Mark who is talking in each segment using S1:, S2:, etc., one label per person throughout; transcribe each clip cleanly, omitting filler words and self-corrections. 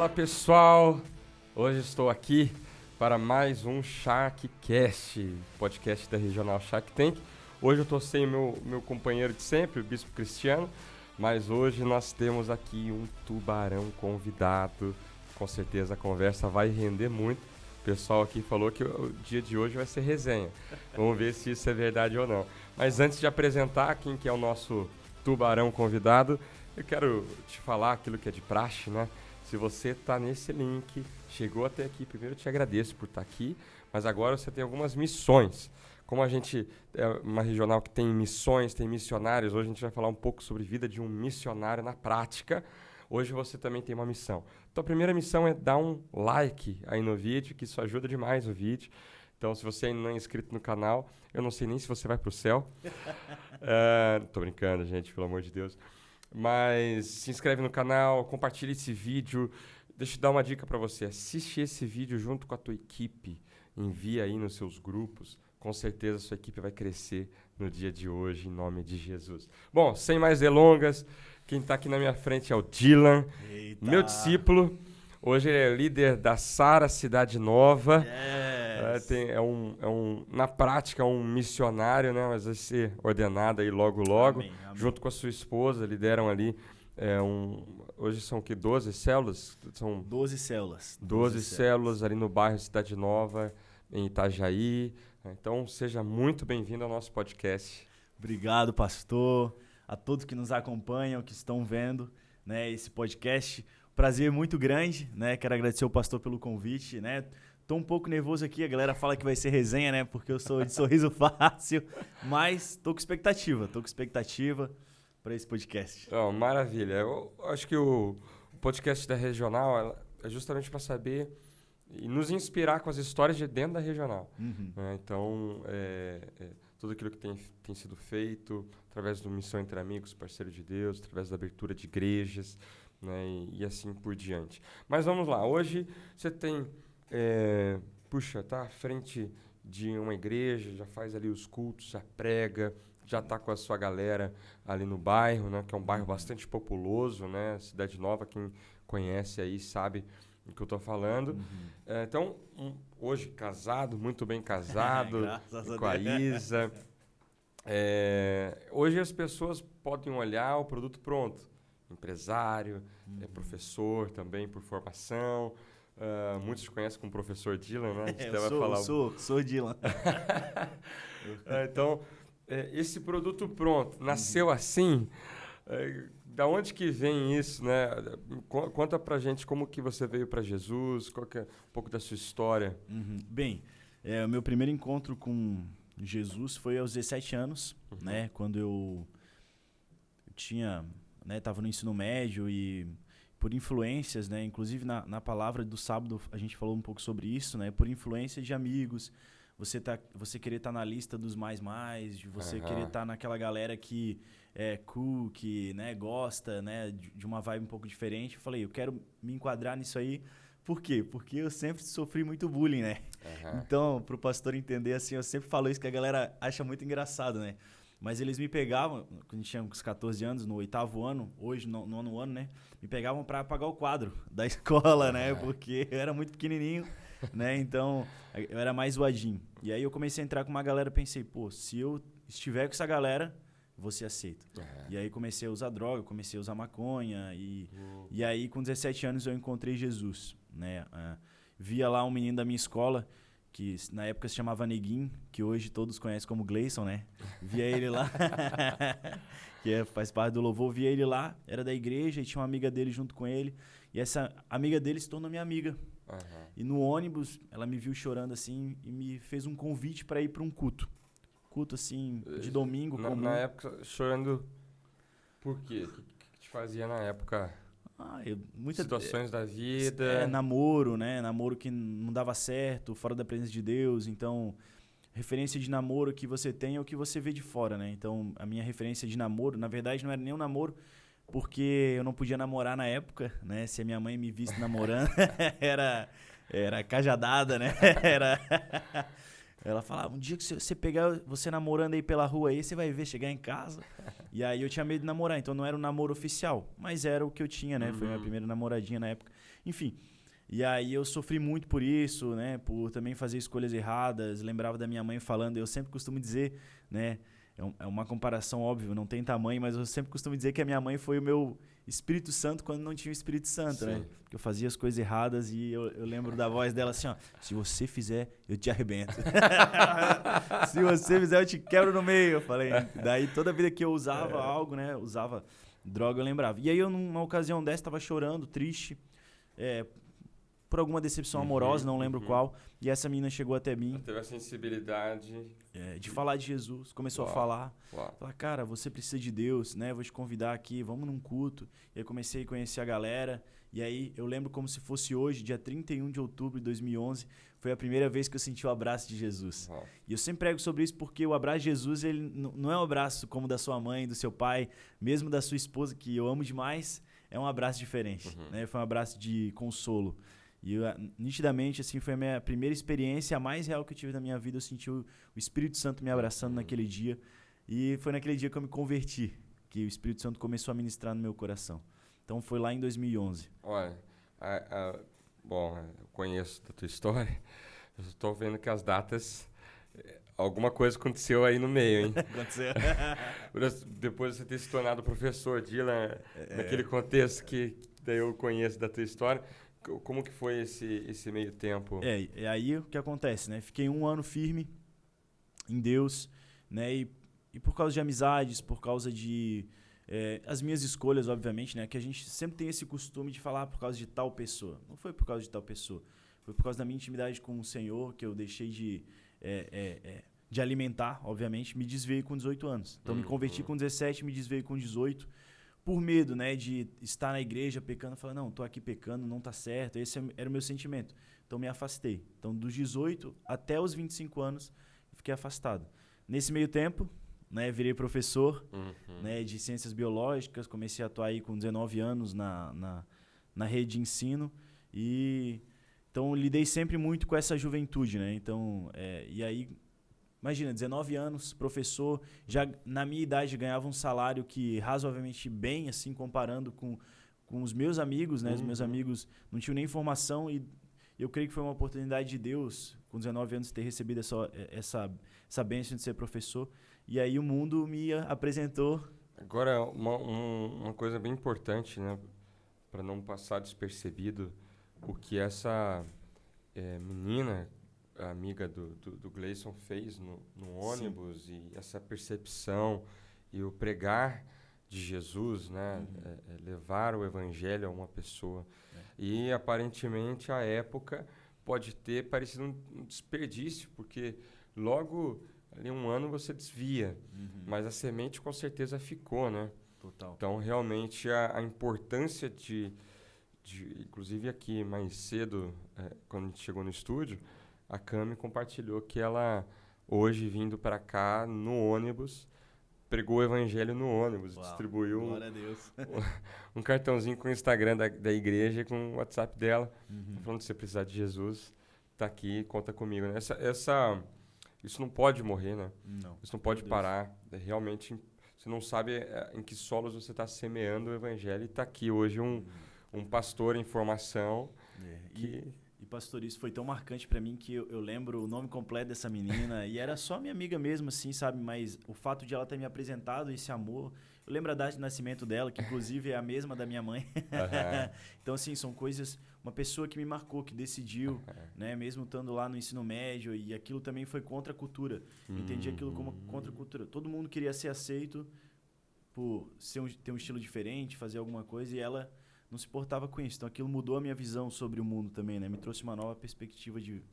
S1: Fala pessoal, hoje estou aqui para mais um SharkCast, podcast da Regional Shark Tank. Hoje eu estou sem meu companheiro de sempre, o Bispo Cristiano, mas hoje nós temos aqui um tubarão convidado. Com certeza a conversa vai render muito. O pessoal aqui falou que o dia de hoje vai ser resenha. Vamos ver se isso é verdade ou não. Mas antes de apresentar quem que é o nosso tubarão convidado, eu quero te falar aquilo que é de praxe, né? Se você está nesse link, chegou até aqui, primeiro eu te agradeço por estar aqui, mas agora você tem algumas missões. Como a gente é uma regional que tem missões, tem missionários, hoje a gente vai falar um pouco sobre a vida de um missionário na prática. Hoje você também tem uma missão. Então a primeira missão é dar um like aí no vídeo, que isso ajuda demais o vídeo. Então se você ainda não é inscrito no canal, eu não sei nem se você vai para o céu. Tô brincando, gente, pelo amor de Deus. Mas se inscreve no canal, compartilha esse vídeo. Deixa eu dar uma dica para você. Assiste esse vídeo junto com a tua equipe. Envia aí nos seus grupos. Com certeza a sua equipe vai crescer no dia de hoje, em nome de Jesus. Bom, sem mais delongas, quem está aqui na minha frente é o Dylan,
S2: Eita.
S1: Meu discípulo. Hoje ele é líder da Sara Cidade Nova.
S2: Yes.
S1: Na prática, é um missionário, né? Mas vai ser ordenado aí logo.
S2: Amém.
S1: Junto com a sua esposa, lideram ali. Hoje são o quê? 12 células? São
S2: 12 células.
S1: 12 células ali no bairro Cidade Nova, em Itajaí. Então, seja muito bem-vindo ao nosso podcast.
S2: Obrigado, pastor. A todos que nos acompanham, que estão vendo, né, esse podcast. Prazer muito grande, né? Quero agradecer o pastor pelo convite, né? Tô um pouco nervoso aqui, a galera fala que vai ser resenha, né? Porque eu sou de sorriso fácil, mas tô com expectativa para esse podcast.
S1: Oh, maravilha. Eu acho que o podcast da Regional é justamente para saber e nos inspirar com as histórias de dentro da Regional.
S2: Uhum.
S1: Então, tudo aquilo que tem sido feito através do Missão Entre Amigos, Parceiro de Deus, através da abertura de igrejas, né, e assim por diante. Mas vamos lá. Hoje você tem... tá à frente de uma igreja, já faz ali os cultos, já prega, já está com a sua galera ali no bairro, né, que é um bairro bastante populoso, né, Cidade Nova, quem conhece aí sabe do que eu estou falando. Então, hoje casado, muito bem casado, com a Isa. Hoje as pessoas podem olhar o produto pronto. Empresário, professor também por formação. Muitos te conhecem como professor Dylan, né?
S2: Sou Dylan.
S1: Então, esse produto pronto, nasceu assim? Da onde que vem isso, né? Conta pra gente como que você veio para Jesus, qual que é um pouco da sua história.
S2: Bem, o meu primeiro encontro com Jesus foi aos 17 anos, né? Quando eu tinha, né, tava no ensino médio e por influências, né? Inclusive na palavra do sábado a gente falou um pouco sobre isso, né? Por influência de amigos, você querer estar na lista dos de você querer estar naquela galera que é cool, que, né, gosta, né, de uma vibe um pouco diferente. Eu falei, eu quero me enquadrar nisso aí. Por quê? Porque eu sempre sofri muito bullying, né? Então, pro pastor entender, assim, eu sempre falo isso que a galera acha muito engraçado, né? Mas eles me pegavam, quando a gente tinha uns 14 anos, no 8º ano, hoje no 9º ano, né? Me pegavam para apagar o quadro da escola, né? Porque eu era muito pequenininho, né? Então, eu era mais zoadinho. E aí eu comecei a entrar com uma galera, pensei, pô, se eu estiver com essa galera, você aceita. E aí comecei a usar droga, comecei a usar maconha. E aí, com 17 anos, eu encontrei Jesus, né? Via lá um menino da minha escola, que na época se chamava Neguinho, que hoje todos conhecem como Gleison, né? Via ele lá, que faz parte do louvor, via ele lá, era da igreja e tinha uma amiga dele junto com ele. E essa amiga dele se tornou minha amiga. E no ônibus, ela me viu chorando assim e me fez um convite para ir para um culto. Culto assim, de domingo comum.
S1: Na época, chorando por quê? O que te fazia na época?
S2: Muitas
S1: situações da vida.
S2: Namoro, né? Namoro que não dava certo, fora da presença de Deus. Então, referência de namoro que você tem é o que você vê de fora, né? Então, a minha referência de namoro, na verdade, não era nem um namoro, porque eu não podia namorar na época, né? Se a minha mãe me visse namorando, era cajadada, né? Ela falava, um dia que você pegar você namorando aí pela rua aí, você vai ver chegar em casa, E aí eu tinha medo de namorar, então não era um namoro oficial, mas era o que eu tinha, né? Foi minha primeira namoradinha na época. Enfim, e aí eu sofri muito por isso, né? Por também fazer escolhas erradas. Lembrava da minha mãe falando, eu sempre costumo dizer, né? É uma comparação óbvia, não tem tamanho, mas eu sempre costumo dizer que a minha mãe foi o meu Espírito Santo quando não tinha o Espírito Santo, né? Porque eu fazia as coisas erradas e eu lembro da voz dela assim, ó, se você fizer, eu te arrebento. Se você fizer, eu te quebro no meio. Eu falei, daí toda vida que eu usava algo, né? Usava droga, eu lembrava. E aí eu, numa ocasião dessa, tava chorando, triste, por alguma decepção amorosa, não lembro qual. E essa menina chegou até mim.
S1: Ela teve a sensibilidade
S2: de falar de Jesus. Começou a falar. Falar, cara, você precisa de Deus, né? Vou te convidar aqui, vamos num culto. E aí comecei a conhecer a galera. E aí eu lembro como se fosse hoje, dia 31 de outubro de 2011. Foi a primeira vez que eu senti o abraço de Jesus. E eu sempre prego sobre isso porque o abraço de Jesus, ele não é um abraço como da sua mãe, do seu pai, mesmo da sua esposa, que eu amo demais. É um abraço diferente, né? Foi um abraço de consolo. E nitidamente, assim, foi a minha primeira experiência, a mais real que eu tive na minha vida. Eu senti o Espírito Santo me abraçando naquele dia. E foi naquele dia que eu me converti, que o Espírito Santo começou a ministrar no meu coração. Então foi lá em 2011.
S1: Olha, bom, eu conheço da tua história. Eu estou vendo que as datas... Alguma coisa aconteceu aí no meio, hein?
S2: Aconteceu.
S1: Depois de você ter se tornado professor, Dylan, naquele contexto que daí eu conheço da tua história... Como que foi esse meio tempo?
S2: É aí o que acontece, né? Fiquei 1 ano firme em Deus, né? E por causa de amizades, por causa de... as minhas escolhas, obviamente, né? Que a gente sempre tem esse costume de falar por causa de tal pessoa. Não foi por causa de tal pessoa. Foi por causa da minha intimidade com o Senhor que eu deixei de alimentar, obviamente. Me desviei com 18 anos. Então, me converti com 17, me desviei com 18. Por medo, né, de estar na igreja pecando, falar, não, tô aqui pecando, não tá certo. Esse era o meu sentimento. Então, me afastei. Então, dos 18 até os 25 anos, eu fiquei afastado. Nesse meio tempo, né, virei professor, né, de ciências biológicas, comecei a atuar aí com 19 anos na rede de ensino e então lidei sempre muito com essa juventude, né? Então, e aí imagina, 19 anos, professor, já na minha idade ganhava um salário que razoavelmente bem, assim, comparando com os meus amigos, né? Os meus amigos não tinham nem formação e eu creio que foi uma oportunidade de Deus, com 19 anos, ter recebido essa bênção de ser professor. E aí o mundo me apresentou...
S1: Agora, uma coisa bem importante, né? Para não passar despercebido, o que essa menina... a amiga do Gleison fez no ônibus. Sim. E essa percepção e o pregar de Jesus, né? Levar o evangelho a uma pessoa. E aparentemente a época pode ter parecido um desperdício, porque logo ali 1 ano você desvia, mas a semente com certeza ficou, né?
S2: Total.
S1: Então realmente a importância de inclusive aqui mais cedo, quando a gente chegou no estúdio, a Cami compartilhou que ela, hoje, vindo para cá, no ônibus, pregou o evangelho no ônibus. Uau, distribuiu
S2: glória a Deus.
S1: um cartãozinho com o Instagram da igreja e com o WhatsApp dela. Falando que se você precisar de Jesus, tá aqui, conta comigo. Né? Isso não pode morrer, né?
S2: Não.
S1: Isso não pode parar. Realmente, você não sabe em que solos você está semeando o evangelho. E está aqui hoje um pastor em formação que...
S2: E, pastor, isso foi tão marcante pra mim que eu lembro o nome completo dessa menina e era só minha amiga mesmo, assim, sabe? Mas o fato de ela ter me apresentado esse amor... Eu lembro a data de nascimento dela, que inclusive é a mesma da minha mãe. Então, assim, são coisas... Uma pessoa que me marcou, que decidiu, né? Mesmo estando lá no ensino médio, e aquilo também foi contra a cultura. Entendi aquilo como contra a cultura. Todo mundo queria ser aceito por ter um estilo diferente, fazer alguma coisa, e ela... não se portava com isso. Então aquilo mudou a minha visão sobre o mundo também, né? Me trouxe uma nova perspectiva de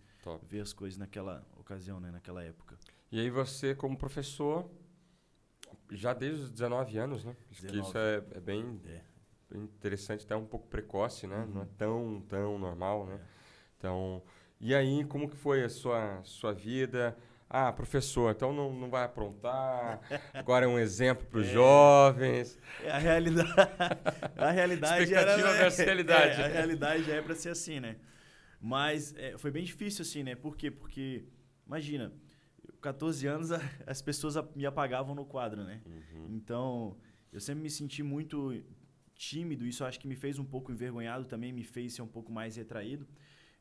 S2: ver as coisas naquela ocasião, né? Naquela época.
S1: E aí você, como professor, já desde os 19 anos, né? 19. Isso é bem interessante, até um pouco precoce, né? Não é tão normal, né? Então, e aí, como que foi a sua vida? Ah, professor, então não vai aprontar, agora é um exemplo para os jovens.
S2: A realidade
S1: expectativa versus realidade.
S2: A realidade já é para ser assim, né? Mas foi bem difícil assim, né? Por quê? Porque, imagina, o 14 anos, as pessoas me apagavam no quadro, né? Então, eu sempre me senti muito tímido. Isso eu acho que me fez um pouco envergonhado também, me fez ser um pouco mais retraído.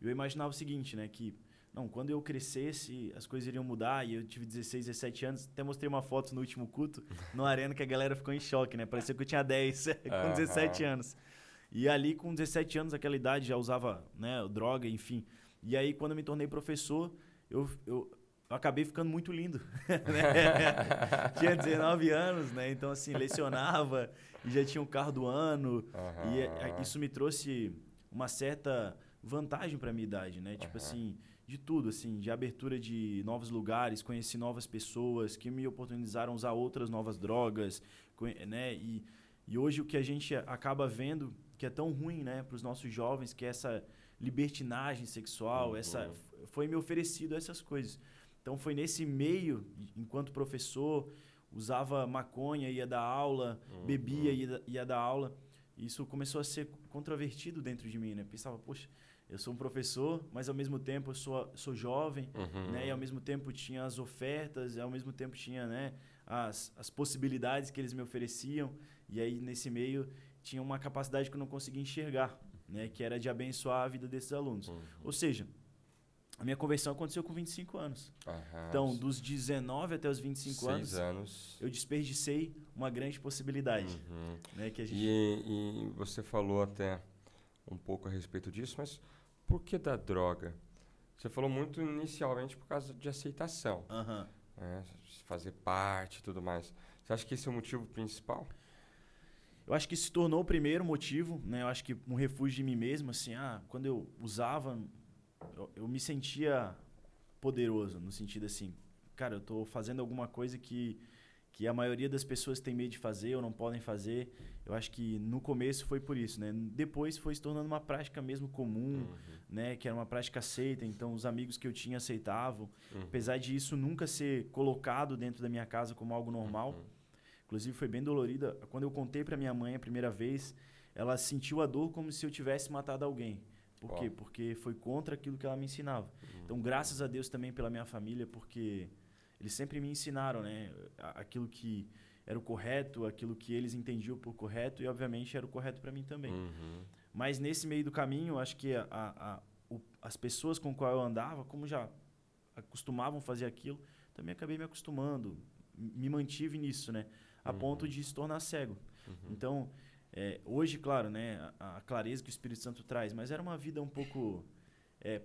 S2: Eu imaginava o seguinte, né? Que, não, quando eu crescesse, as coisas iriam mudar. E eu tive 16, 17 anos. Até mostrei uma foto no último culto, no Arena, que a galera ficou em choque, né? Parecia que eu tinha 10 com 17 anos. E ali, com 17 anos, aquela idade, já usava, né, droga, enfim. E aí, quando eu me tornei professor, eu acabei ficando muito lindo. Né? Tinha 19 anos, né? Então, assim, lecionava e já tinha o carro do ano. E isso me trouxe uma certa vantagem para minha idade, né? Tipo assim, de tudo, assim, de abertura de novos lugares, conheci novas pessoas que me oportunizaram usar outras novas drogas, né? E hoje o que a gente acaba vendo que é tão ruim, né, para os nossos jovens, que é essa libertinagem sexual, foi me oferecido essas coisas. Então foi nesse meio, enquanto professor, usava maconha, ia dar aula, bebia, ia dar aula. Isso começou a ser controvertido dentro de mim, né? Pensava, poxa, eu sou um professor, mas ao mesmo tempo eu sou jovem, né? E ao mesmo tempo tinha as ofertas, e ao mesmo tempo tinha, né, as possibilidades que eles me ofereciam. E aí nesse meio tinha uma capacidade que eu não conseguia enxergar, né? Que era de abençoar a vida desses alunos. Ou seja, a minha conversão aconteceu com 25 anos. Então, dos 19 até os 25 anos, eu desperdicei uma grande possibilidade. Né, que a gente...
S1: E você falou até um pouco a respeito disso, mas por que da droga? Você falou muito inicialmente por causa de aceitação. Né, fazer parte e tudo mais. Você acha que esse é o motivo principal?
S2: Eu acho que se tornou o primeiro motivo, né? Eu acho que um refúgio de mim mesmo, assim, quando eu usava, eu me sentia poderoso, no sentido assim, cara, eu tô fazendo alguma coisa que a maioria das pessoas tem medo de fazer ou não podem fazer. Eu acho que no começo foi por isso, né? Depois foi se tornando uma prática mesmo comum, né? Que era uma prática aceita, então os amigos que eu tinha aceitavam. Apesar de isso nunca ser colocado dentro da minha casa como algo normal. Inclusive foi bem dolorida. Quando eu contei para minha mãe a primeira vez, ela sentiu a dor como se eu tivesse matado alguém. Por quê? Porque foi contra aquilo que ela me ensinava. Então, graças a Deus também pela minha família, porque eles sempre me ensinaram, né, aquilo que era o correto, aquilo que eles entendiam por correto e, obviamente, era o correto para mim também. Mas nesse meio do caminho, acho que as pessoas com qual eu andava, como já acostumavam fazer aquilo, também acabei me acostumando, me mantive nisso, né, a ponto de se tornar cego. Então, hoje, claro, né, a clareza que o Espírito Santo traz, mas era uma vida um pouco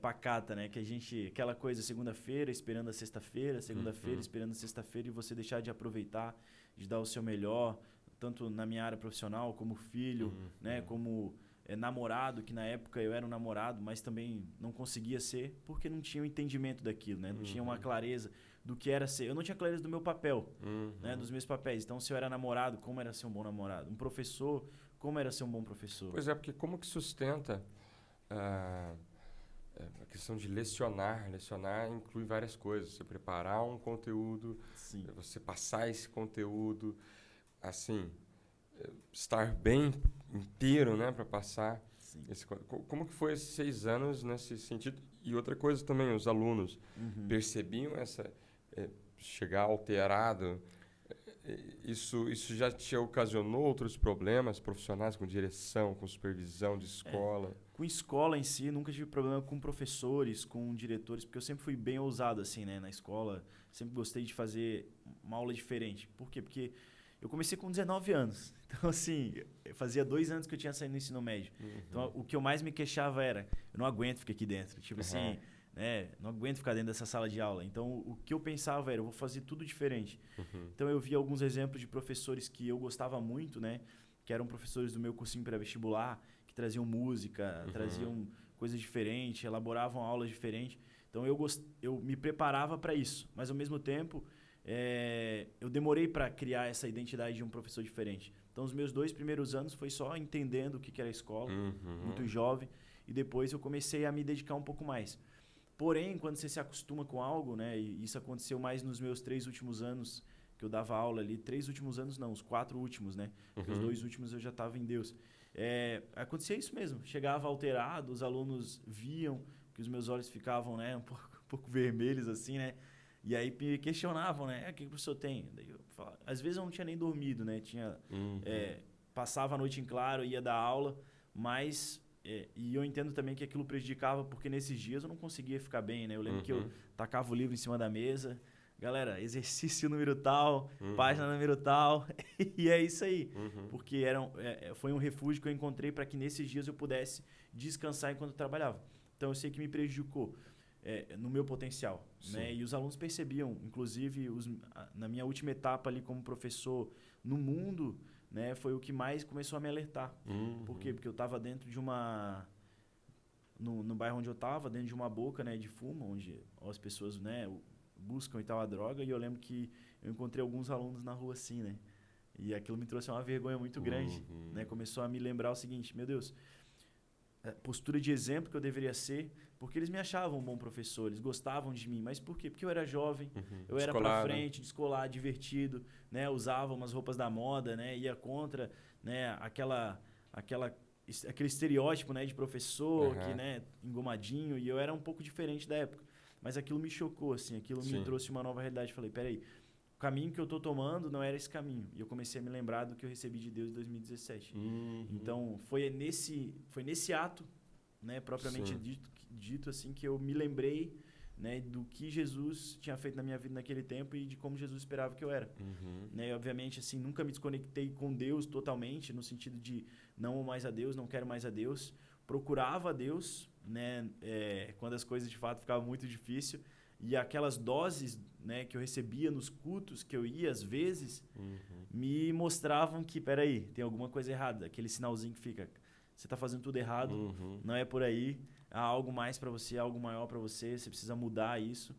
S2: pacata, né, que aquela coisa, segunda-feira esperando a sexta-feira, segunda-feira esperando a sexta-feira, e você deixar de aproveitar, de dar o seu melhor, tanto na minha área profissional, como filho, né, como namorado, que na época eu era um namorado, mas também não conseguia ser, porque não tinha o entendimento daquilo, né, não tinha uma clareza do que era ser. Eu não tinha clareza do meu papel, né, dos meus papéis. Então, se eu era namorado, como era ser um bom namorado? Um professor, como era ser um bom professor?
S1: Pois é, porque como que sustenta a questão de lecionar? Lecionar inclui várias coisas. Você preparar um conteúdo, você passar esse conteúdo, assim, estar bem inteiro, né, para passar. Como que foi esses 6 anos nesse sentido? E outra coisa também, os alunos percebiam chegar alterado? Isso já te ocasionou outros problemas profissionais com direção, com supervisão de escola?
S2: Com escola em si, nunca tive problema com professores, com diretores, porque eu sempre fui bem ousado assim, né, na escola. Sempre gostei de fazer uma aula diferente. Por quê? Porque eu comecei com 19 anos. Então, assim, fazia 2 anos que eu tinha saído do ensino médio. Então, o que eu mais me queixava era, eu não aguento ficar aqui dentro. Tipo assim, né, não aguento ficar dentro dessa sala de aula. Então, o que eu pensava era, eu vou fazer tudo diferente. Então, eu vi alguns exemplos de professores que eu gostava muito, né, que eram professores do meu cursinho pré-vestibular, que traziam música, traziam coisas diferentes, elaboravam aulas diferentes. Então, eu me preparava para isso. Mas, ao mesmo tempo, eu demorei para criar essa identidade de um professor diferente. Então, os meus 2 primeiros anos foi só entendendo o que era a escola, muito jovem, e depois eu comecei a me dedicar um pouco mais. Porém, quando você se acostuma com algo, né, e isso aconteceu mais nos meus 3 últimos anos que eu dava aula ali, 3 últimos anos não, os 4 últimos, né, porque os 2 últimos eu já estava em Deus. Acontecia isso mesmo, chegava alterado, os alunos viam que os meus olhos ficavam, né, um pouco vermelhos assim, né, E aí me questionavam, né? O que o professor tem? Daí eu falava, às vezes eu não tinha nem dormido, né? Passava a noite em claro, ia dar aula, mas... e eu entendo também que aquilo prejudicava, porque nesses dias eu não conseguia ficar bem, né? Eu lembro que eu tacava o livro em cima da mesa. Galera, exercício número tal, página número tal. E é isso aí. Porque foi um refúgio que eu encontrei para que nesses dias eu pudesse descansar enquanto eu trabalhava. Então eu sei que me prejudicou no meu potencial. Né? E os alunos percebiam, inclusive na minha última etapa ali como professor no mundo, né, foi o que mais começou a me alertar. Por quê? Porque eu estava dentro de uma... No bairro onde eu estava, dentro de uma boca, né, de fumo, onde as pessoas, né, buscam e tal a droga. E eu lembro que eu encontrei alguns alunos na rua assim, né? E aquilo me trouxe uma vergonha muito grande. Né? Começou a me lembrar o seguinte, meu Deus, postura de exemplo que eu deveria ser, porque eles me achavam um bom professor, eles gostavam de mim. Mas por quê? Porque eu era jovem, eu era pra frente, descolar, divertido, né? Usava umas roupas da moda, né? Ia contra, né? Aquele estereótipo, né, de professor que, né, engomadinho, e eu era um pouco diferente da época. Mas aquilo me chocou, assim, aquilo me trouxe uma nova realidade. Falei, peraí, o caminho que eu tô tomando não era esse caminho. E eu comecei a me lembrar do que eu recebi de Deus em 2017. Então, foi nesse ato, né, propriamente dito, assim, que eu me lembrei, né, do que Jesus tinha feito na minha vida naquele tempo e de como Jesus esperava que eu era. Né, e, obviamente, assim, nunca me desconectei com Deus totalmente, no sentido de não amo mais a Deus, não quero mais a Deus. Procurava a Deus, né, quando as coisas de fato ficavam muito difícil, e aquelas doses, né, que eu recebia nos cultos que eu ia às vezes me mostravam que, peraí, tem alguma coisa errada, aquele sinalzinho que fica, você está fazendo tudo errado, não é por aí, há algo mais para você, algo maior para você, você precisa mudar isso.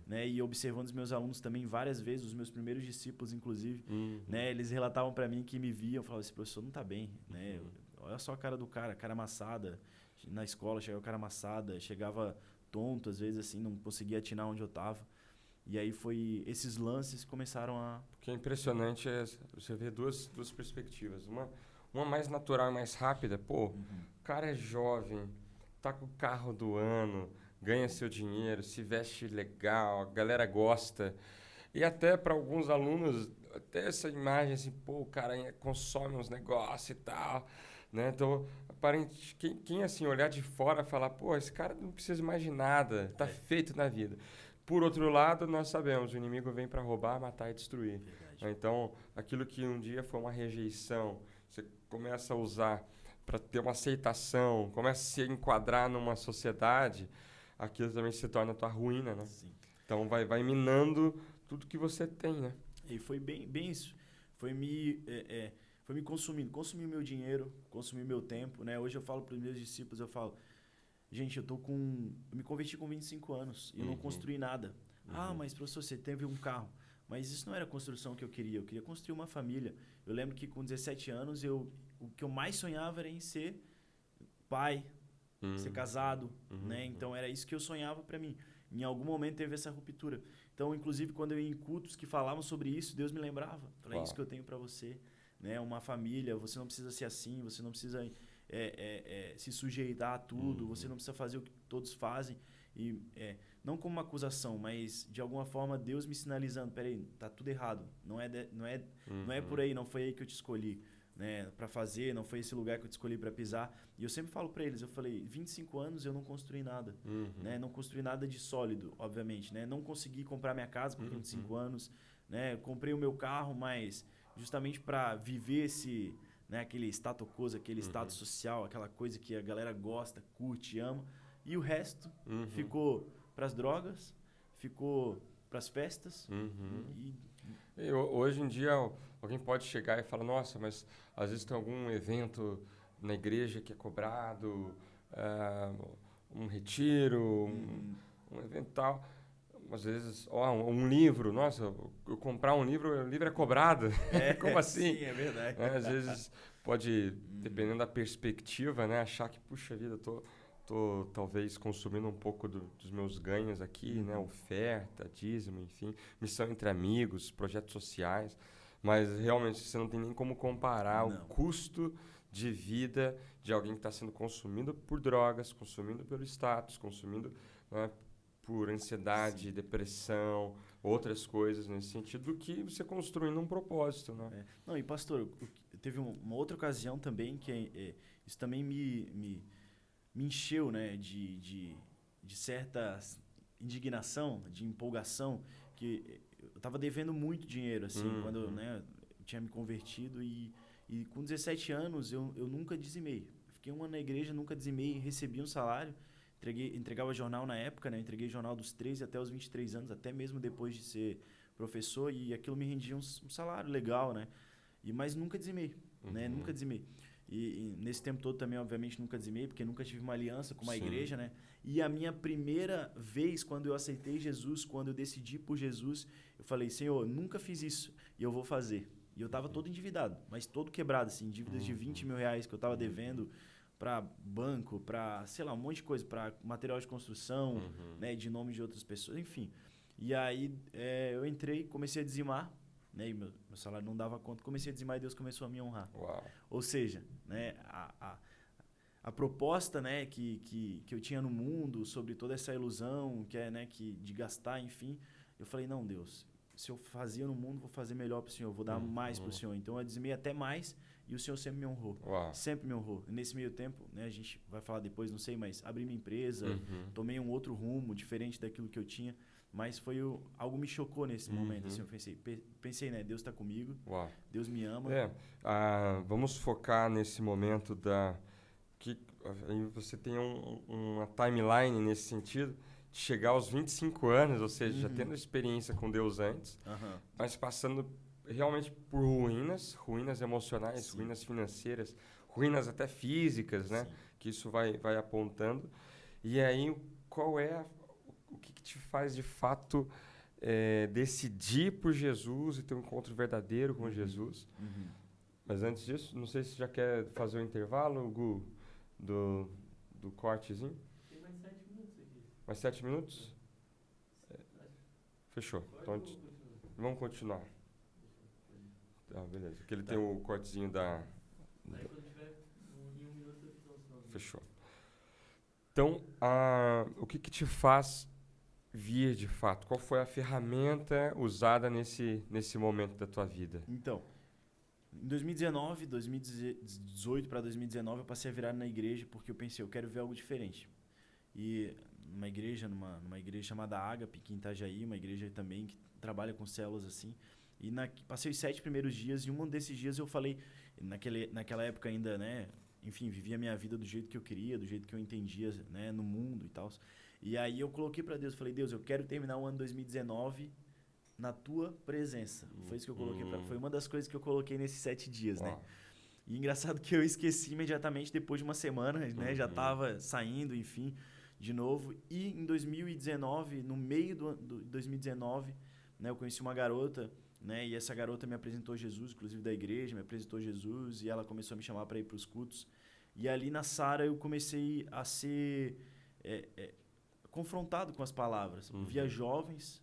S2: Né? E observando os meus alunos também várias vezes, os meus primeiros discípulos inclusive, né, eles relatavam para mim que me viam, falavam, esse professor não está bem, né? Olha só a cara do cara amassada. Na escola chegava o cara amassada, chegava tonto às vezes assim, não conseguia atinar onde eu estava. E aí foi esses lances que começaram a...
S1: O que é impressionante é você ver duas perspectivas. Uma mais natural e mais rápida. Pô, o cara é jovem, tá com o carro do ano, ganha seu dinheiro, se veste legal, a galera gosta. E até para alguns alunos, até essa imagem assim, pô, o cara consome uns negócios e tal, né? Então, aparente, quem assim olhar de fora falar, pô, esse cara não precisa mais de nada, tá feito na vida. Por outro lado, nós sabemos, o inimigo vem para roubar, matar e destruir. Então, aquilo que um dia foi uma rejeição, você começa a usar para ter uma aceitação, começa a se enquadrar numa sociedade, aquilo também se torna a tua ruína, né? Então, vai minando tudo que você tem, né?
S2: E foi bem isso. Foi me consumindo. Consumiu meu dinheiro, consumiu meu tempo, né? Hoje eu falo para os meus discípulos, eu falo, gente, eu me converti com 25 anos e eu não construí nada. Ah, mas professor, você teve um carro. Mas isso não era a construção que eu queria construir uma família. Eu lembro que com 17 anos, o que eu mais sonhava era em ser pai, ser casado, né? Então era isso que eu sonhava para mim. Em algum momento teve essa ruptura. Então, inclusive, quando eu ia em cultos que falavam sobre isso, Deus me lembrava. Falei, é isso que eu tenho para você. Né? Uma família, você não precisa ser assim, você não precisa se sujeitar a tudo, você não precisa fazer o que todos fazem. E não como uma acusação, mas de alguma forma Deus me sinalizando, peraí, tá tudo errado. Não é por aí, não foi aí que eu te escolhi, né, para fazer, não foi esse lugar que eu te escolhi para pisar. E eu sempre falo para eles, eu falei, 25 anos eu não construí nada, né, não construí nada de sólido, obviamente, né, não consegui comprar minha casa com 25 anos, né, comprei o meu carro, mas justamente para viver esse, né, aquele status quo, aquele status social, aquela coisa que a galera gosta, curte, ama, e o resto ficou para as drogas, ficou para as festas.
S1: E hoje em dia alguém pode chegar e falar, nossa, mas às vezes tem algum evento na igreja que é cobrado, um retiro, um evento tal. Às vezes, um livro, nossa, eu comprar um livro, o livro é cobrado. Como assim?
S2: Sim, é verdade.
S1: Às vezes pode, dependendo da perspectiva, né, achar que, puxa vida, tô talvez consumindo um pouco dos meus ganhos aqui, né, oferta, dízimo, enfim, missão entre amigos, projetos sociais, mas realmente você não tem nem como comparar o custo de vida de alguém que está sendo consumido por drogas, consumido pelo status, consumido, né, por ansiedade, depressão, outras coisas nesse sentido, do que você construindo um propósito, né?
S2: Não, e pastor, teve uma outra ocasião também que isso também me encheu, né, de certa indignação, de empolgação, que eu estava devendo muito dinheiro, assim, quando, né, eu tinha me convertido e com 17 anos eu nunca dizimei. Fiquei um ano na igreja, nunca dizimei, recebi um salário, entregava jornal na época, né, entreguei jornal dos 13 até os 23 anos, até mesmo depois de ser professor, e aquilo me rendia um salário legal, né, mas nunca dizimei, né, nunca dizimei. E nesse tempo todo também, obviamente, nunca dizimei, porque nunca tive uma aliança com uma igreja, né? E a minha primeira vez, quando eu aceitei Jesus, quando eu decidi por Jesus, eu falei, Senhor, nunca fiz isso e eu vou fazer. E eu estava todo endividado, mas todo quebrado, assim, dívidas de 20 mil reais que eu estava devendo para banco, para, sei lá, um monte de coisa, para material de construção, né? De nome de outras pessoas, enfim. E aí eu entrei, comecei a dizimar, né, e meu salário não dava conta, comecei a dizimar e Deus começou a me honrar.
S1: Uau.
S2: Ou seja, né, a proposta, né, que eu tinha no mundo sobre toda essa ilusão que é, né, de gastar, enfim, eu falei, não, Deus, se eu fazia no mundo, vou fazer melhor para o Senhor, vou dar mais para o Senhor. Então eu dizimei até mais e o Senhor sempre me honrou.
S1: Uau.
S2: Sempre me honrou. Nesse meio tempo, né, a gente vai falar depois, não sei, mas abri minha empresa, tomei um outro rumo, diferente daquilo que eu tinha. Mas algo me chocou nesse momento. Assim, eu pensei, né? Deus está comigo.
S1: Uau.
S2: Deus me ama.
S1: Vamos focar nesse momento que aí você tem uma timeline nesse sentido de chegar aos 25 anos, ou seja, já tendo experiência com Deus antes, mas passando realmente por ruínas emocionais, ruínas financeiras, ruínas até físicas, né? Que isso vai apontando. E aí, qual é o que te faz de fato decidir por Jesus e ter um encontro verdadeiro com Jesus? Mas antes disso, não sei se já quer fazer o intervalo, Gu, do cortezinho.
S3: Tem mais 7 minutos aqui.
S1: Mais 7 minutos? Fechou. Então, vamos continuar. Beleza. Porque ele tem o cortezinho da...
S3: Aí quando tiver em 1 minuto eu fiz um.
S1: Fechou. Então, o que te faz vir de fato? Qual foi a ferramenta usada nesse momento da tua vida?
S2: Então, em 2018 para 2019, eu passei a virar na igreja porque eu pensei, eu quero ver algo diferente. E numa igreja chamada Ágape, aqui em Itajaí, uma igreja também que trabalha com células assim. E passei os 7 primeiros dias e um desses dias eu falei, naquela época ainda, né? Enfim, vivia a minha vida do jeito que eu queria, do jeito que eu entendia, né, no mundo e tal. E aí eu coloquei para Deus, falei, Deus, eu quero terminar o ano 2019 na tua presença. Foi isso que eu coloquei foi uma das coisas que eu coloquei nesses 7 dias, né? E engraçado que eu esqueci imediatamente depois de uma semana, né? Já estava saindo, enfim, de novo. E em 2019, no meio do 2019, né, eu conheci uma garota, né? E essa garota me apresentou Jesus, inclusive da igreja, me apresentou Jesus e ela começou a me chamar para ir para os cultos. E ali na Sara eu comecei a ser confrontado com as palavras. Via jovens,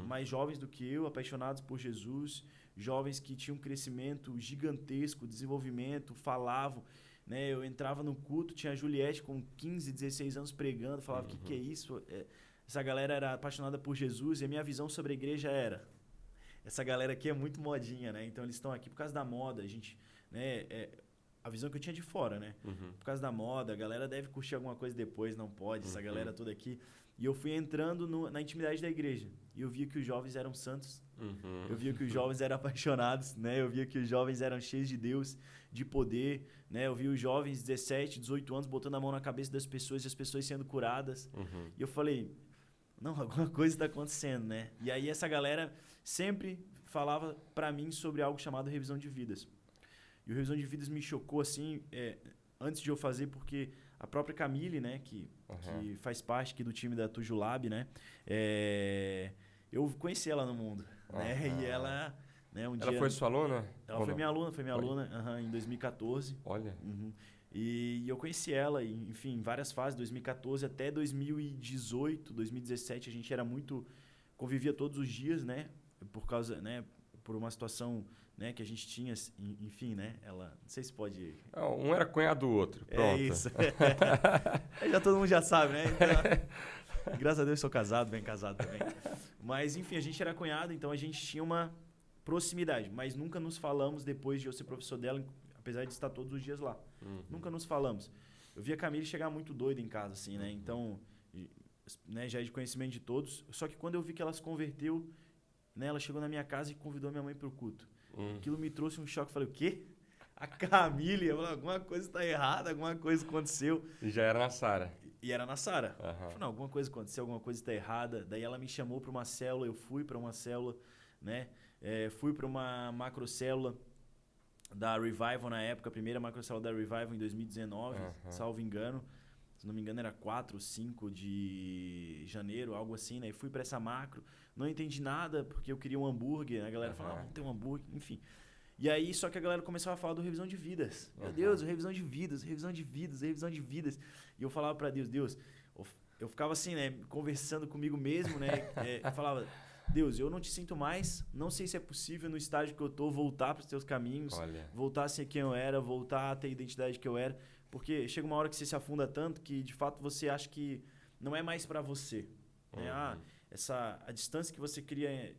S2: mais jovens do que eu, apaixonados por Jesus, jovens que tinham um crescimento gigantesco, desenvolvimento, falavam. Né? Eu entrava no culto, tinha a Juliette com 15, 16 anos pregando, falava, o que é isso? Essa galera era apaixonada por Jesus e a minha visão sobre a igreja era... Essa galera aqui é muito modinha, né? Então eles estão aqui por causa da moda, a gente, né? A visão que eu tinha de fora, né? Por causa da moda, a galera deve curtir alguma coisa depois, não pode, essa galera toda aqui. E eu fui entrando na intimidade da igreja e eu via que os jovens eram santos, eu via que os jovens eram apaixonados, né? Eu via que os jovens eram cheios de Deus, de poder, né? Eu via os jovens 17, 18 anos botando a mão na cabeça das pessoas e as pessoas sendo curadas. E eu falei, não, alguma coisa está acontecendo, né? E aí essa galera sempre falava para mim sobre algo chamado revisão de vidas. E o revisão de vidas me chocou assim, antes de eu fazer, porque a própria Camille, né, que faz parte aqui do time da Tujulab, né, eu conheci ela no mundo, né, e ela, né, um dia...
S1: Ela foi sua aluna?
S2: Ela foi minha aluna, em 2014.
S1: Olha.
S2: E eu conheci ela, enfim, em várias fases, 2014 até 2018, 2017, a gente era muito... Convivia todos os dias, né, por causa, né, por uma situação, né, que a gente tinha, enfim, né, ela, não sei se pode...
S1: Um era cunhado do outro, pronto.
S2: É isso. Já todo mundo já sabe, né? Então, Graças a Deus sou casado, bem casado também. Mas, enfim, a gente era cunhado, então a gente tinha uma proximidade. Mas nunca nos falamos depois de eu ser professor dela, apesar de estar todos os dias lá. Nunca nos falamos. Eu via a Camille chegar muito doida em casa, assim, né? Então, né, já é de conhecimento de todos. Só que quando eu vi que ela se converteu, né, ela chegou na minha casa e convidou minha mãe para o culto. Aquilo me trouxe um choque. Falei, o quê? A Camille? Eu falei, alguma coisa está errada, alguma coisa aconteceu.
S1: E já era na Sara.
S2: E era na Sara.
S1: Uhum.
S2: Eu falei, não, alguma coisa aconteceu, alguma coisa está errada. Daí ela me chamou para uma célula, eu fui para uma célula, né? Fui para uma macrocélula da Revival na época, a primeira macrocélula da Revival em 2019, salvo engano. Se não me engano era 4 ou 5 de janeiro, algo assim, né? E fui para essa macro, não entendi nada, porque eu queria um hambúrguer, a galera falava, vamos ter um hambúrguer, enfim. E aí, só que a galera começava a falar do revisão de vidas. Meu Deus, revisão de vidas, revisão de vidas, revisão de vidas. E eu falava para Deus, eu ficava assim, né, conversando comigo mesmo, né? Eu falava, Deus, eu não te sinto mais, não sei se é possível no estágio que eu tô voltar para os teus caminhos, voltar a ser quem eu era, voltar a ter a identidade que eu era, porque chega uma hora que você se afunda tanto que de fato você acha que não é mais para você, né? A distância que você cria,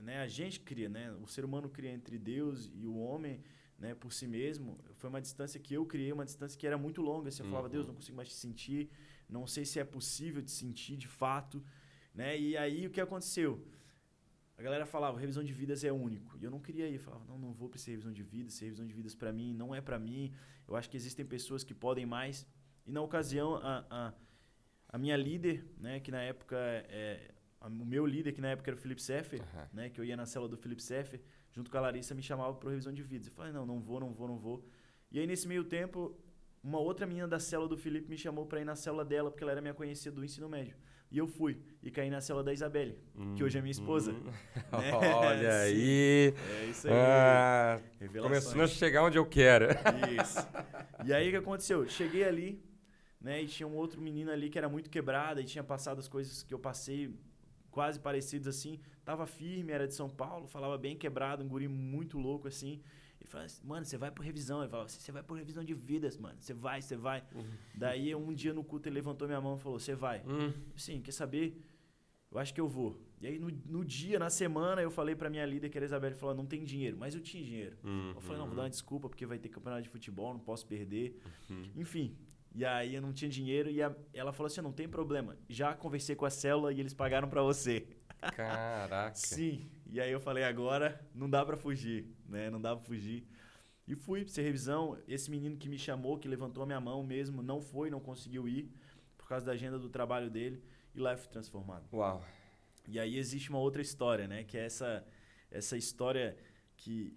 S2: né, a gente cria, né, o ser humano cria entre Deus e o homem, né, por si mesmo, foi uma distância que eu criei, uma distância que era muito longa, assim, eu falava, Deus, não consigo mais te sentir, não sei se é possível te sentir de fato, né? E aí o que aconteceu? A galera falava, revisão de vidas é único. E eu não queria ir. Eu falava, não vou para essa revisão de vidas. Essa revisão de vidas para mim não é para mim. Eu acho que existem pessoas que podem mais. E na ocasião, a minha líder, né, que na época... o meu líder, que na época era o Felipe Seffer, né, que eu ia na célula do Felipe Seffer, junto com a Larissa, me chamava para revisão de vidas. Eu falei, não vou. E aí, nesse meio tempo, uma outra menina da célula do Felipe me chamou para ir na célula dela, porque ela era minha conhecida do ensino médio. E eu fui. E caí na célula da Isabelle, que hoje é minha esposa. Né?
S1: Olha aí.
S2: É isso aí.
S1: Começando a chegar onde eu quero.
S2: Isso. E aí, o que aconteceu? Cheguei ali, né, e tinha um outro menino ali que era muito quebrado e tinha passado as coisas que eu passei quase parecidas assim. Tava firme, era de São Paulo, falava bem quebrado, um guri muito louco assim. Ele falou assim, mano, você vai por revisão. Ele falava assim, você vai por revisão de vidas, mano. Você vai. Daí, um dia no culto, ele levantou minha mão e falou, você vai. Sim, quer saber? Eu acho que eu vou. E aí, no dia, na semana, eu falei pra minha líder, que era a Isabelle, falou, não tem dinheiro. Mas eu tinha dinheiro. Eu falei, não, vou dar uma desculpa, porque vai ter campeonato de futebol, não posso perder. Enfim. E aí, eu não tinha dinheiro e ela falou assim, não tem problema. Já conversei com a célula e eles pagaram pra você.
S1: Caraca.
S2: Sim. E aí eu falei, agora não dá pra fugir, né? Não dá pra fugir. E fui pra ser revisão. Esse menino que me chamou, que levantou a minha mão mesmo, não conseguiu ir, por causa da agenda do trabalho dele. E lá eu fui transformado.
S1: Uau.
S2: E aí existe uma outra história, né? Que é essa história que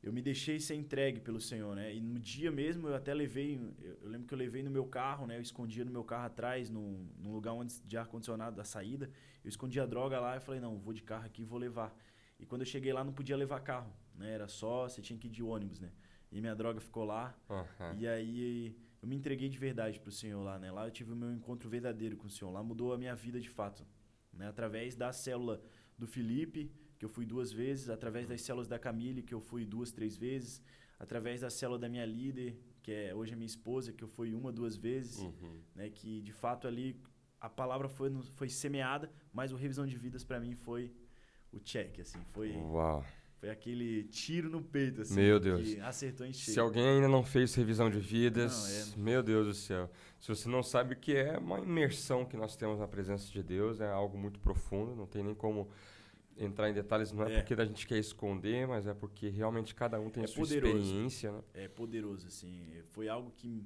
S2: eu me deixei ser entregue pelo Senhor, né? E no dia mesmo eu até levei, eu lembro que eu levei no meu carro, né? Eu escondia no meu carro atrás, num lugar de ar-condicionado da saída. Eu escondi a droga lá e falei, não, vou de carro aqui e vou levar. E quando eu cheguei lá não podia levar carro, né? Era só, você tinha que ir de ônibus, né? E minha droga ficou lá. E aí eu me entreguei de verdade pro Senhor lá, né? Lá eu tive o meu encontro verdadeiro com o Senhor. Lá mudou a minha vida de fato, né? Através da célula do Felipe, que eu fui 2 vezes, através das células da Camille, que eu fui 2, 3 vezes, através da célula da minha líder, que é hoje a minha esposa, que eu fui 1, 2 vezes, né? Que de fato ali a palavra foi semeada, mas o revisão de vidas para mim foi o check, assim, foi aquele tiro no peito, assim,
S1: meu Deus,
S2: que acertou em cheio.
S1: Se alguém ainda não fez revisão de vidas, meu Deus do céu, se você não sabe o que é uma imersão que nós temos na presença de Deus, é algo muito profundo, não tem nem como entrar em detalhes, não é porque a gente quer esconder, mas é porque realmente cada um tem a sua experiência, né?
S2: É poderoso, assim, foi algo que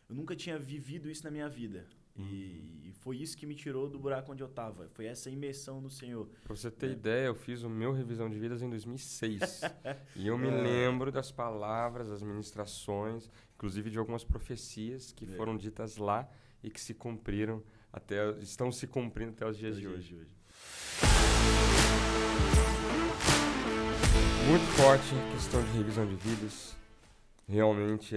S2: eu nunca tinha vivido isso na minha vida. E foi isso que me tirou do buraco onde eu estava. Foi essa imersão no Senhor.
S1: Pra você ter ideia, eu fiz o meu revisão de vidas em 2006. E eu me lembro das palavras, das ministrações, inclusive de algumas profecias que foram ditas lá e que se cumpriram estão se cumprindo até os dias de hoje. Muito forte a questão de revisão de vidas. Realmente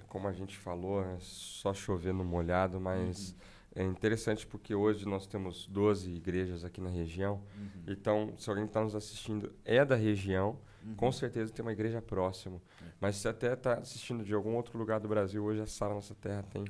S1: como a gente falou, é só chover no molhado, mas é interessante porque hoje nós temos 12 igrejas aqui na região. Então, se alguém está nos assistindo é da região, com certeza tem uma igreja próximo. Mas se até está assistindo de algum outro lugar do Brasil, hoje a Sara Nossa Terra tem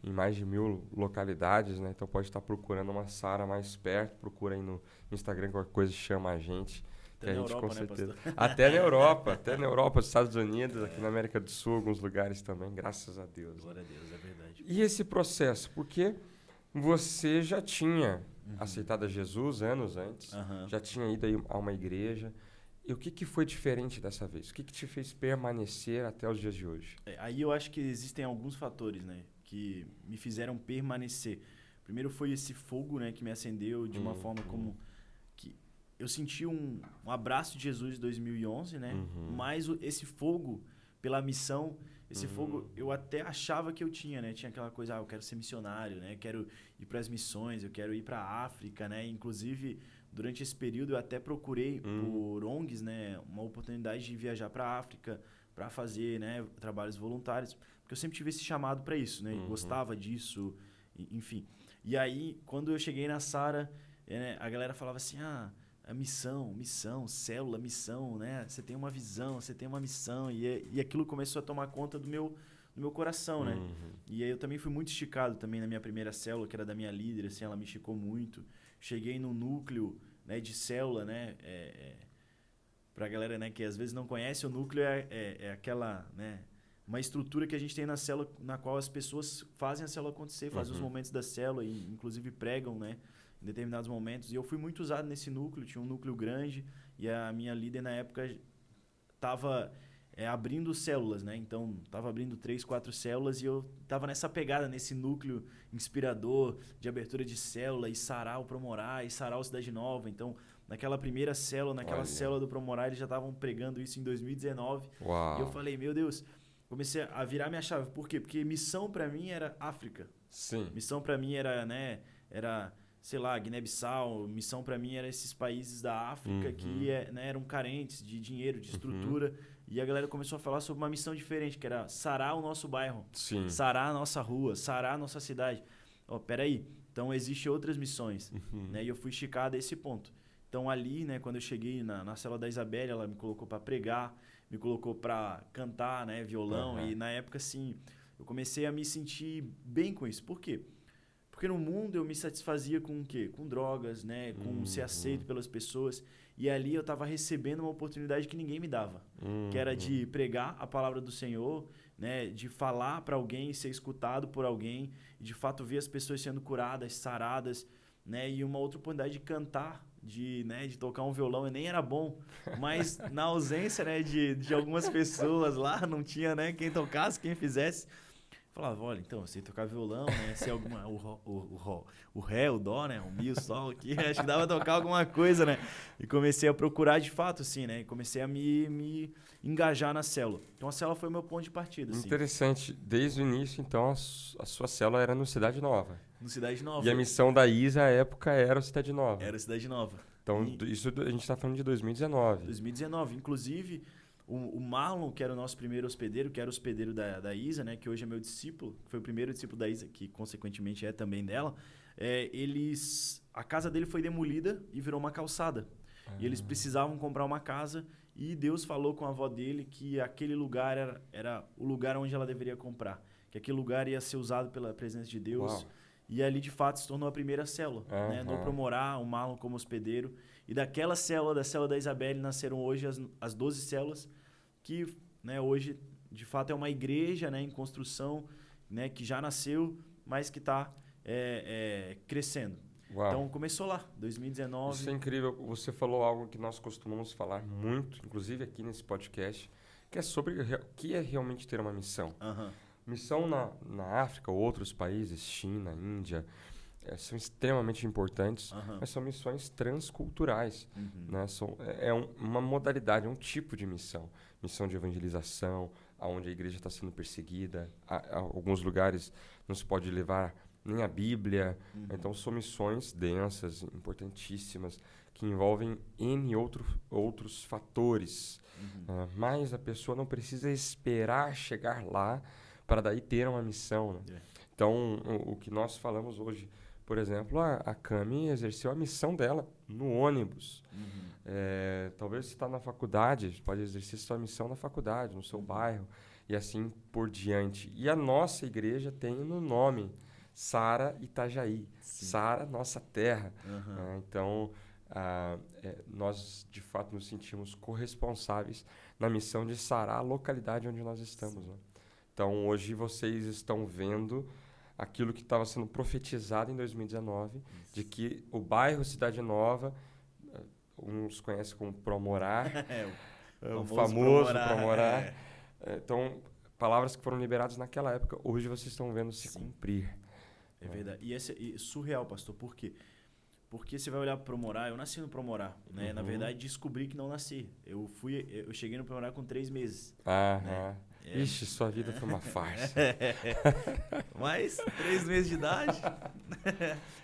S1: em mais de 1000 localidades, né? Então pode estar procurando uma Sara mais perto, procura aí no Instagram, qualquer coisa chama a gente.
S2: Até na Europa, né, pastor?
S1: Até na Europa, nos Estados Unidos, aqui na América do Sul, alguns lugares também, graças a Deus.
S2: Glória a Deus, é verdade.
S1: E esse processo, porque você já tinha aceitado a Jesus anos antes, já tinha ido aí a uma igreja. E o que foi diferente dessa vez? O que te fez permanecer até os dias de hoje?
S2: Aí eu acho que existem alguns fatores, né, que me fizeram permanecer. Primeiro foi esse fogo, né, que me acendeu de uma forma como que eu senti um abraço de Jesus em 2011, né? Mas esse fogo pela missão, esse fogo eu até achava que eu tinha, né? Tinha aquela coisa, eu quero ser missionário, né? Quero ir para as missões, eu quero ir para a África, né? Inclusive, durante esse período eu até procurei por ONGs, né, uma oportunidade de viajar para a África para fazer, né, trabalhos voluntários, porque eu sempre tive esse chamado para isso, né? Gostava disso, enfim. E aí, quando eu cheguei na Sara, a galera falava assim, a missão, célula, missão, né? Você tem uma visão, você tem uma missão. E aquilo começou a tomar conta do meu coração, né? E aí eu também fui muito esticado também na minha primeira célula, que era da minha líder, assim, ela me esticou muito. Cheguei no núcleo, né, de célula, né? Pra galera, né, que às vezes não conhece, o núcleo é aquela, né, uma estrutura que a gente tem na célula, na qual as pessoas fazem a célula acontecer, fazem os momentos da célula e inclusive pregam, né, em determinados momentos. E eu fui muito usado nesse núcleo, tinha um núcleo grande e a minha líder na época estava abrindo células, né? Então, estava abrindo 3, 4 células e eu estava nessa pegada, nesse núcleo inspirador de abertura de célula e sarar o Promorar e sarar o Cidade Nova. Então, naquela primeira célula, naquela célula do Promorar, eles já estavam pregando isso em 2019.
S1: Uau.
S2: E eu falei, meu Deus, comecei a virar minha chave. Por quê? Porque missão para mim era África.
S1: Sim.
S2: Missão para mim era, né, sei lá, Guiné-Bissau. Missão para mim era esses países da África que né, eram carentes de dinheiro, de estrutura. E a galera começou a falar sobre uma missão diferente, que era sarar o nosso bairro, sarar a nossa rua, sarar a nossa cidade. Peraí, então existem outras missões. Né? E eu fui esticado a esse ponto. Então ali, né, quando eu cheguei na célula da Isabelle, ela me colocou para pregar, me colocou para cantar, né, violão. E na época, assim, eu comecei a me sentir bem com isso. Por quê? Porque no mundo eu me satisfazia com o quê? Com drogas, né? Com ser aceito pelas pessoas. E ali eu estava recebendo uma oportunidade que ninguém me dava. Que era de pregar a palavra do Senhor, né? De falar para alguém, ser escutado por alguém. E de fato ver as pessoas sendo curadas, saradas. Né? E uma outra oportunidade de cantar, de tocar um violão. Eu nem era bom. Mas na ausência, né, de algumas pessoas lá, não tinha, né, quem tocasse, quem fizesse. Falava, olha, então, eu sei tocar violão, né? Sei alguma, o ré, o dó, né? O mi, o sol aqui, acho que dava pra tocar alguma coisa, né? E comecei a procurar de fato, assim, né? E comecei a me engajar na célula. Então, a célula foi o meu ponto de partida, assim.
S1: Interessante. Desde o início, então, a sua célula era no Cidade Nova.
S2: No Cidade Nova.
S1: E a missão da Isa, à época, era o Cidade Nova.
S2: Era Cidade Nova.
S1: Então, isso a gente tá falando de 2019.
S2: 2019. Inclusive, o Marlon, que era o nosso primeiro hospedeiro, que era o hospedeiro da Isa, né, que hoje é meu discípulo, que foi o primeiro discípulo da Isa, que consequentemente é também dela, a casa dele foi demolida e virou uma calçada. E eles precisavam comprar uma casa e Deus falou com a avó dele que aquele lugar era o lugar onde ela deveria comprar, que aquele lugar ia ser usado pela presença de Deus.
S1: Uau.
S2: E ali, de fato, se tornou a primeira célula, né, no Promorar, o Marlon como hospedeiro. E daquela célula, da célula da Isabelle, nasceram hoje as 12 células, que, né, hoje, de fato, é uma igreja, né, em construção, né, que já nasceu, mas que está crescendo.
S1: Uau.
S2: Então, começou lá, 2019.
S1: Isso é incrível. Você falou algo que nós costumamos falar muito, inclusive aqui nesse podcast, que é sobre o que é realmente ter uma missão. Missão na África, outros países, China, Índia, são extremamente importantes, mas são missões transculturais. Né? Uma modalidade, um tipo de missão. Missão de evangelização, onde a igreja está sendo perseguida. Alguns lugares não se pode levar nem a Bíblia. Então, são missões densas, importantíssimas, que envolvem N outros fatores. Mas a pessoa não precisa esperar chegar lá para daí ter uma missão. Né? Então, o que nós falamos hoje, por exemplo, a Cami exerceu a missão dela no ônibus. Talvez você está na faculdade, você pode exercer sua missão na faculdade, no seu bairro, e assim por diante. E a nossa igreja tem no nome Sara Itajaí, Sara, nossa terra. Então, nós, de fato, nos sentimos corresponsáveis na missão de sarar a localidade onde nós estamos. Né? Então, hoje vocês estão vendo aquilo que estava sendo profetizado em 2019, de que o bairro Cidade Nova, uns conhecem como Promorá, o famoso Promorá. Então, palavras que foram liberadas naquela época, hoje vocês estão vendo se cumprir.
S2: É verdade. E é surreal, pastor. Por quê? Porque você vai olhar para o Promorá, eu nasci no Promorá, né? Na verdade, descobri que não nasci. Eu cheguei no Promorá com 3 meses. Né?
S1: Ixi, sua vida foi uma farsa.
S2: Mas 3 meses de idade.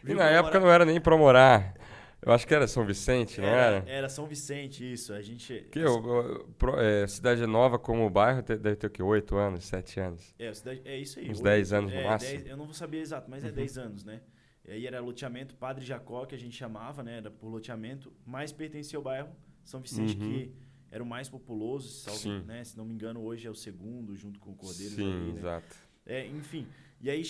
S1: E na época não era nem Promorá. Eu acho que era São Vicente, não era?
S2: Era São Vicente, isso. A gente...
S1: Cidade Nova como bairro deve ter o quê? 8 anos, 7 anos?
S2: É isso aí.
S1: Uns 10 anos no máximo?
S2: 10, eu não vou saber exato, mas é 10 anos, né? E aí era loteamento Padre Jacó, que a gente chamava, né? Era por loteamento, mas pertencia ao bairro São Vicente, que era o mais populoso, né? Se não me engano, hoje é o segundo, junto com o Cordeiro.
S1: Sim,
S2: ali, né?
S1: exato.
S2: Enfim, e aí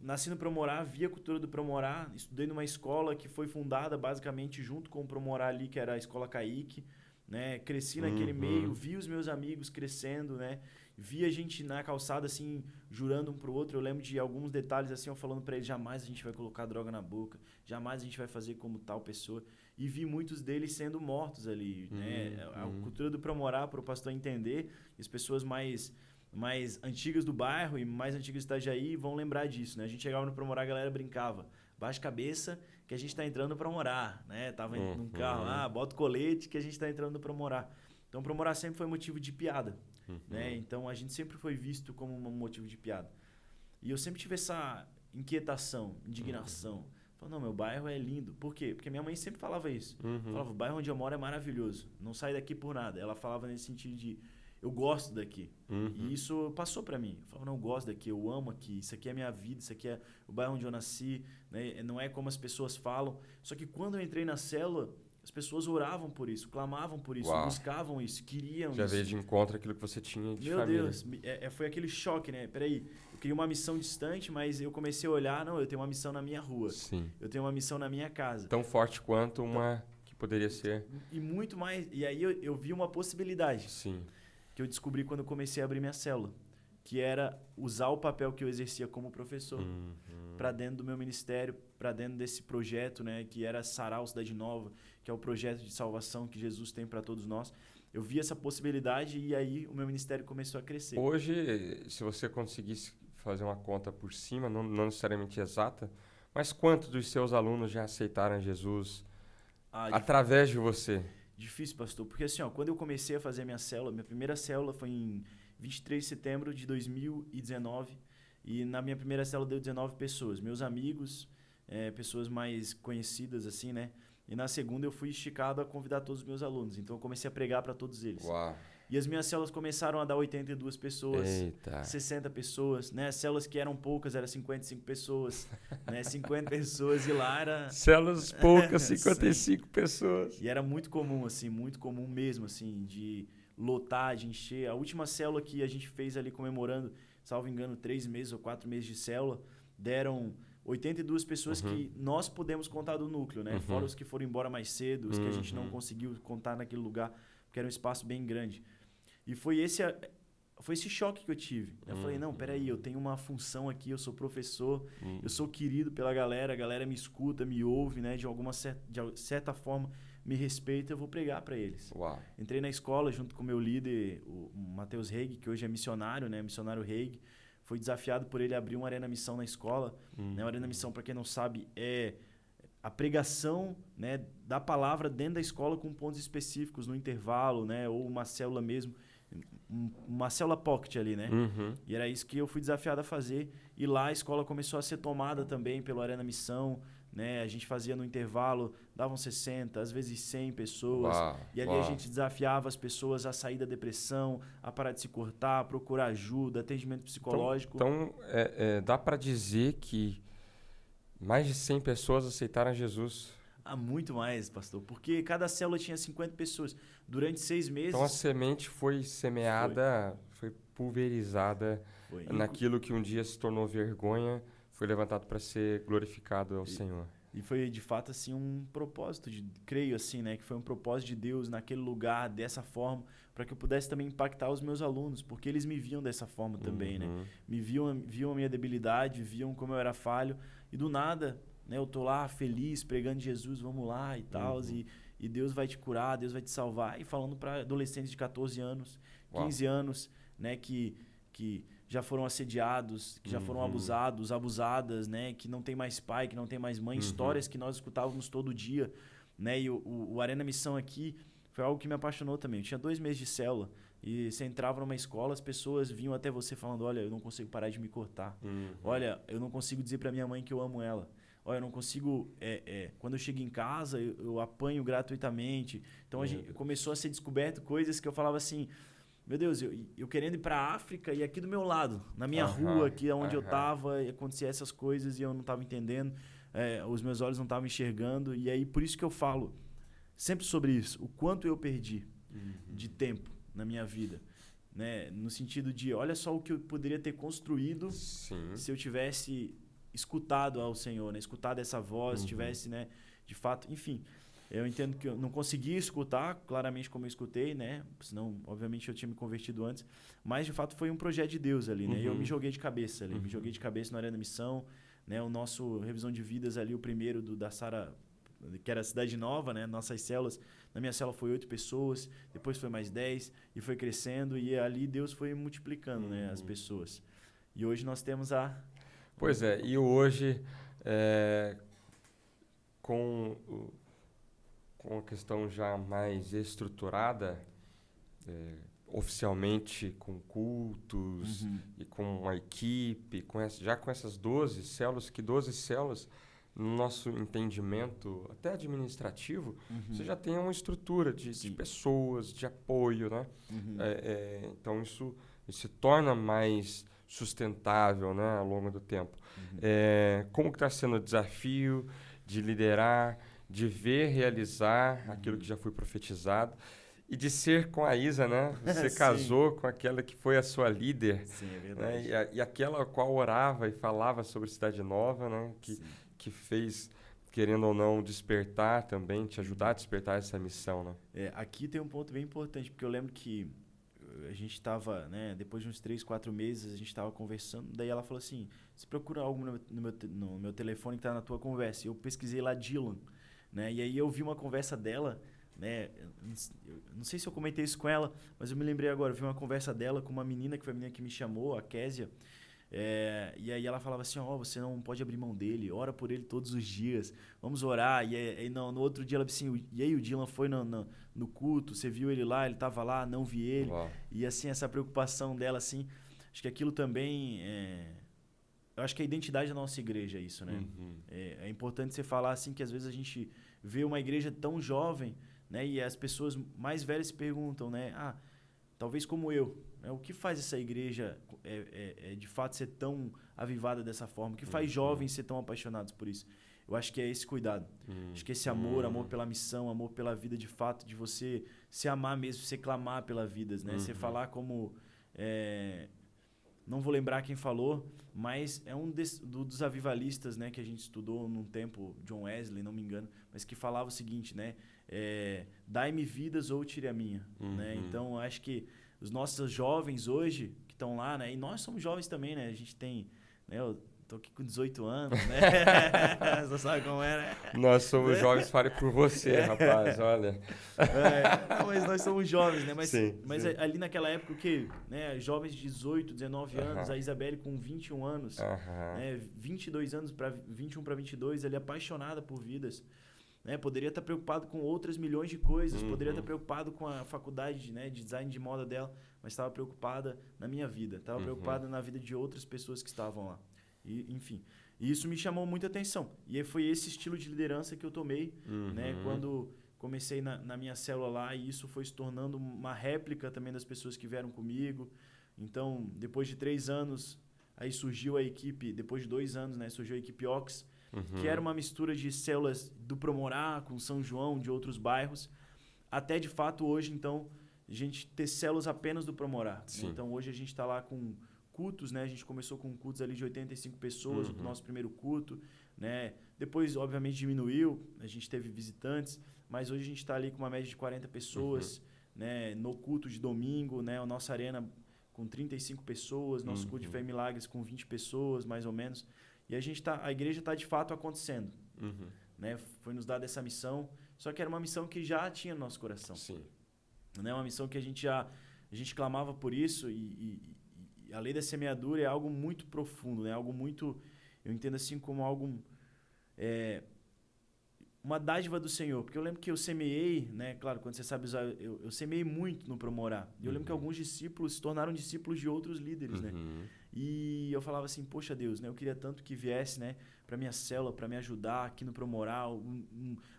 S2: nasci no Promorá, vi a cultura do Promorá, estudei numa escola que foi fundada basicamente junto com o Promorá ali, que era a Escola Caíque, né? Cresci naquele meio, vi os meus amigos crescendo, né? Vi a gente na calçada, assim, jurando um pro outro. Eu lembro de alguns detalhes, assim, eu falando pra eles, jamais a gente vai colocar droga na boca, jamais a gente vai fazer como tal pessoa. E vi muitos deles sendo mortos ali, né? A cultura do Promorá, para o pastor entender, as pessoas mais antigas do bairro e mais antigas de Itajaí vão lembrar disso, né? A gente chegava no Promorá, a galera brincava, baixa a cabeça que a gente tá entrando no Promorá, né? Tava num carro, bota o colete que a gente tá entrando no Promorá. Então o Promorá sempre foi motivo de piada, né? Então a gente sempre foi visto como um motivo de piada. E eu sempre tive essa inquietação, indignação. Falei, não, meu bairro é lindo. Por quê? Porque minha mãe sempre falava isso. Falava, o bairro onde eu moro é maravilhoso, não sai daqui por nada. Ela falava nesse sentido de, eu gosto daqui. E isso passou pra mim. Eu falava, não, eu gosto daqui, eu amo aqui, isso aqui é a minha vida, isso aqui é o bairro onde eu nasci, né? Não é como as pessoas falam. Só que quando eu entrei na célula, as pessoas oravam por isso, clamavam por isso, buscavam isso, queriam
S1: Já
S2: isso.
S1: veio de encontro aquilo que você tinha de família.
S2: Meu Deus, foi aquele choque, né? Peraí, eu queria uma missão distante, mas eu comecei a olhar, não, eu tenho uma missão na minha rua.
S1: Sim.
S2: Eu tenho uma missão na minha casa.
S1: Tão forte quanto uma que poderia ser.
S2: E muito mais. E aí eu vi uma possibilidade.
S1: Sim.
S2: Que eu descobri quando eu comecei a abrir minha célula. Que era usar o papel que eu exercia como professor para dentro do meu ministério, para dentro desse projeto, né, que era Sarar Cidade Nova, que é o projeto de salvação que Jesus tem para todos nós. Eu vi essa possibilidade e aí o meu ministério começou a crescer.
S1: Hoje, se você conseguisse fazer uma conta por cima, não necessariamente exata, mas quantos dos seus alunos já aceitaram Jesus através de você?
S2: Difícil, pastor, porque assim, quando eu comecei a fazer minha célula, minha primeira célula foi em 23 de setembro de 2019 e na minha primeira célula deu 19 pessoas, meus amigos, pessoas mais conhecidas assim, né? E na segunda eu fui esticado a convidar todos os meus alunos, então eu comecei a pregar para todos eles.
S1: Uau.
S2: E as minhas células começaram a dar 82 pessoas, 60 pessoas, né? As células que eram poucas eram 55 pessoas, né? 50 pessoas e lá era...
S1: Células poucas, 55 pessoas.
S2: E era muito comum, assim, muito comum mesmo, assim, de lotar, de encher. A última célula que a gente fez ali comemorando, salvo engano, 3 meses ou 4 meses de célula, deram 82 pessoas que nós podemos contar do núcleo, né? Fora os que foram embora mais cedo, os que a gente não conseguiu contar naquele lugar, porque era um espaço bem grande. E foi esse choque que eu tive. Eu falei, não, peraí, eu tenho uma função aqui, eu sou professor, eu sou querido pela galera, a galera me escuta, me ouve, né? De certa forma, me respeita, eu vou pregar para eles.
S1: Uau.
S2: Entrei na escola junto com o meu líder, o Matheus Reig, que hoje é missionário, né? Missionário Reig. Fui desafiado por ele a abrir uma arena missão na escola. Né? Uma arena missão, para quem não sabe, é a pregação, né, da palavra dentro da escola com pontos específicos no intervalo, né? Ou uma célula mesmo, uma célula pocket ali, né? E era isso que eu fui desafiado a fazer. E lá a escola começou a ser tomada também pelo Arena Missão, né? A gente fazia no intervalo, davam 60, às vezes 100 pessoas. E ali a gente desafiava as pessoas a sair da depressão, a parar de se cortar, a procurar ajuda, atendimento psicológico.
S1: Então dá para dizer que mais de 100 pessoas aceitaram Jesus.
S2: Muito mais, pastor. Porque cada célula tinha 50 pessoas. Durante 6 meses...
S1: Então a semente foi semeada, foi pulverizada
S2: Foi.
S1: naquilo que um dia se tornou vergonha, foi levantado para ser glorificado ao Senhor.
S2: E foi, de fato, assim, um propósito, creio assim, né? Que foi um propósito de Deus naquele lugar, dessa forma, para que eu pudesse também impactar os meus alunos, porque eles me viam dessa forma também, né? Me viam a minha debilidade, viam como eu era falho, e do nada, né? Eu tô lá feliz, pregando Jesus, vamos lá e tal, e Deus vai te curar, Deus vai te salvar, e falando para adolescentes de 14 anos, 15 anos, né? Que já foram assediados, que já foram abusados, abusadas, né? Que não tem mais pai, que não tem mais mãe. Histórias que nós escutávamos todo dia, né? E o Arena Missão aqui foi algo que me apaixonou também. Eu tinha 2 meses de célula e você entrava numa escola, as pessoas vinham até você falando, olha, eu não consigo parar de me cortar. Olha, eu não consigo dizer para minha mãe que eu amo ela. Olha, eu não consigo... quando eu chego em casa, eu apanho gratuitamente. Então, começou a ser descoberto coisas que eu falava assim... Meu Deus, eu querendo ir para a África e aqui do meu lado, na minha rua, aqui onde eu estava, acontecia essas coisas e eu não estava entendendo, os meus olhos não estavam enxergando. E aí, por isso que eu falo sempre sobre isso, o quanto eu perdi de tempo na minha vida. Né? No sentido de, olha só o que eu poderia ter construído se eu tivesse escutado ao Senhor, né? Escutado essa voz, tivesse, né, de fato, enfim... Eu entendo que eu não consegui escutar claramente como eu escutei, né? Senão, obviamente, eu tinha me convertido antes. Mas, de fato, foi um projeto de Deus ali, né? E eu me joguei de cabeça ali. Me joguei de cabeça na Arena Missão, né? O nosso Revisão de Vidas ali, o primeiro da Sara, que era a Cidade Nova, né? Nossas células. Na minha célula foi 8 pessoas, depois foi mais 10 e foi crescendo. E ali Deus foi multiplicando, né? As pessoas. E hoje nós temos a...
S1: Pois é, e hoje, com a questão já mais estruturada, oficialmente com cultos e com uma equipe, já com essas 12 células, que 12 células, no nosso entendimento, até administrativo, você já tem uma estrutura de pessoas, de apoio, né? Então, isso se torna mais sustentável, né, ao longo do tempo. Como que está sendo o desafio de liderar, de ver realizar aquilo que já foi profetizado e de ser com a Isa, né? Você casou com aquela que foi a sua líder.
S2: Sim, é verdade.
S1: Né? E aquela a qual orava e falava sobre Cidade Nova, né? Que fez, querendo ou não, despertar também, te ajudar a despertar essa missão, né?
S2: Aqui tem um ponto bem importante, porque eu lembro que a gente estava, né, depois de uns 3, 4 meses, a gente estava conversando, daí ela falou assim, você procura algo no meu telefone que está na tua conversa. E eu pesquisei lá Dylan, né, e aí eu vi uma conversa dela, né, eu não sei se eu comentei isso com ela, mas eu me lembrei agora, eu vi uma conversa dela com uma menina, que foi a menina que me chamou, a Késia, e aí ela falava assim, você não pode abrir mão dele, ora por ele todos os dias, vamos orar. E aí no outro dia ela disse assim, e aí o Dylan foi no culto, você viu ele lá, ele estava lá, não vi ele.
S1: Uau.
S2: E assim, essa preocupação dela, assim, acho que aquilo também, eu acho que a identidade da nossa igreja é isso, né? É importante você falar assim, que às vezes a gente vê uma igreja tão jovem, né? E as pessoas mais velhas se perguntam, né? Talvez como eu, né? O que faz essa igreja de fato ser tão avivada dessa forma? O que faz jovens ser tão apaixonados por isso? Eu acho que é esse cuidado. Acho que esse amor pela missão, amor pela vida de fato, de você se amar mesmo, você clamar pela vida, né? Você falar como... não vou lembrar quem falou, mas é um dos avivalistas, né, que a gente estudou num tempo, John Wesley, não me engano, mas que falava o seguinte, né? Dai-me vidas ou tire a minha. Né? Então, acho que os nossos jovens hoje, que estão lá, né? E nós somos jovens também, né? A gente tem... Né, eu tô aqui com 18 anos, né? Você sabe como é, né?
S1: Nós somos jovens, fale por você, rapaz, olha.
S2: Não, mas nós somos jovens, né? Mas,
S1: sim.
S2: Ali naquela época, o quê? Né? Jovens de 18, 19 anos, a Isabelle com 21 anos, né? 22 anos, 21 para 22, ali apaixonada por vidas. Né? Poderia estar preocupado com outras milhões de coisas, poderia estar preocupado com a faculdade, né, de design de moda dela, mas estava preocupada na minha vida, estava preocupada na vida de outras pessoas que estavam lá. E, enfim, e isso me chamou muita atenção. E foi esse estilo de liderança que eu tomei, né, quando comecei na minha célula lá, e isso foi se tornando uma réplica também das pessoas que vieram comigo. Então, depois de 3 anos, aí surgiu a equipe, depois de 2 anos, né, surgiu a equipe Ox, que era uma mistura de células do Promorá com São João, de outros bairros, até de fato hoje, então, a gente ter células apenas do Promorá.
S1: Sim.
S2: Então, hoje a gente está lá com cultos, né? A gente começou com cultos ali de 85 pessoas, o nosso primeiro culto, né? Depois, obviamente, diminuiu, a gente teve visitantes, mas hoje a gente está ali com uma média de 40 pessoas, né? No culto de domingo, né? A nossa arena com 35 pessoas, nosso culto de Fé e Milagres com 20 pessoas, mais ou menos. E a igreja está de fato acontecendo, né? Foi nos dada essa missão, só que era uma missão que já tinha no nosso coração.
S1: Sim.
S2: Né? Uma missão que a gente clamava por isso e a lei da semeadura é algo muito profundo, né? Algo muito, eu entendo assim como algo, uma dádiva do Senhor. Porque eu lembro que eu semeei, né? Claro, quando você sabe usar, eu semeei muito no Promorá. E eu lembro que alguns discípulos se tornaram discípulos de outros líderes, né? E eu falava assim, poxa Deus, né? Eu queria tanto que viesse, né? Para minha célula, para me ajudar aqui no Promorá,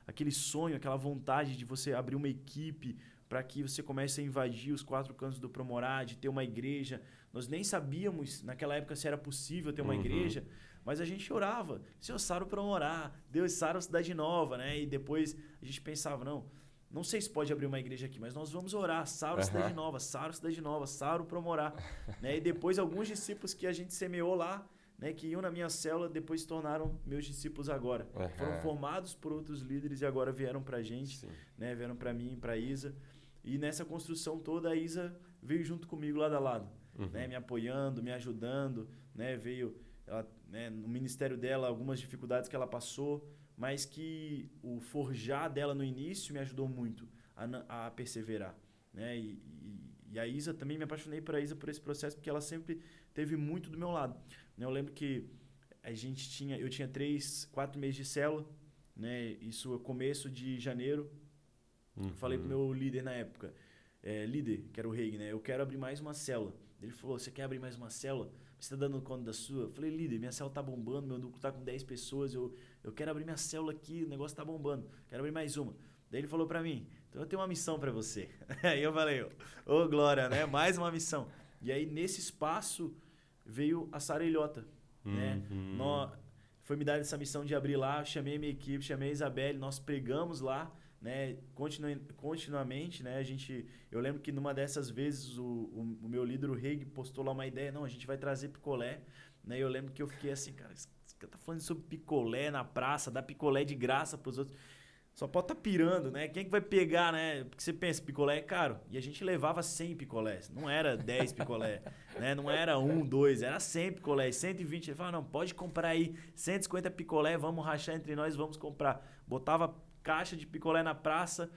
S2: aquele sonho, aquela vontade de você abrir uma equipe para que você comece a invadir os 4 cantos do Promorá, de ter uma igreja. Nós nem sabíamos naquela época se era possível ter uma igreja, mas a gente orava, Senhor, sara o Promorá, Deus, sara a Cidade Nova, né? E depois a gente pensava, não sei se pode abrir uma igreja aqui, mas nós vamos orar, sara a Cidade Nova, sara a Cidade Nova, sara o Promorá. Né? E depois alguns discípulos que a gente semeou lá, né, que iam na minha célula, depois se tornaram meus discípulos agora. Foram formados por outros líderes e agora vieram pra gente, né? Vieram pra mim, pra Isa. E nessa construção toda, a Isa veio junto comigo lado a lado, né? Me apoiando, me ajudando, né? Veio, ela, né, no ministério dela, algumas dificuldades que ela passou, mas que o forjar dela no início me ajudou muito a perseverar, né? E a Isa também, me apaixonei por a Isa por esse processo, porque ela sempre teve muito do meu lado. Eu lembro que eu tinha 4 meses de célula, né? Isso é começo de janeiro. Falei pro meu líder na época, líder, que era o Reig, né? Eu quero abrir mais uma célula. Ele falou, você quer abrir mais uma célula? Você tá dando conta da sua? Eu falei, líder, minha célula tá bombando, meu núcleo tá com 10 pessoas, eu quero abrir minha célula aqui, o negócio tá bombando, quero abrir mais uma. Daí ele falou pra mim, então eu tenho uma missão pra você. Aí eu falei, ô glória, né? Mais uma missão. E aí nesse espaço veio a Sara Ilhota, né? Foi me dar essa missão de abrir lá, chamei minha equipe, chamei a Isabelle, nós pregamos lá, né? Continuamente, né? Eu lembro que numa dessas vezes o meu líder, o Reig, postou lá uma ideia, a gente vai trazer picolé, né? Eu lembro que eu fiquei assim, cara, esse cara tá falando sobre picolé na praça, dar picolé de graça pros outros. Só pode tá pirando, né? Quem é que vai pegar, né? Porque você pensa, picolé é caro. E a gente levava 100 picolés. Não era 10 picolé, né? Não era 1, 2, era 100 picolés, 120. Ele falava, não, pode comprar aí 150 picolé, vamos rachar entre nós, vamos comprar. Botava caixa de picolé na praça,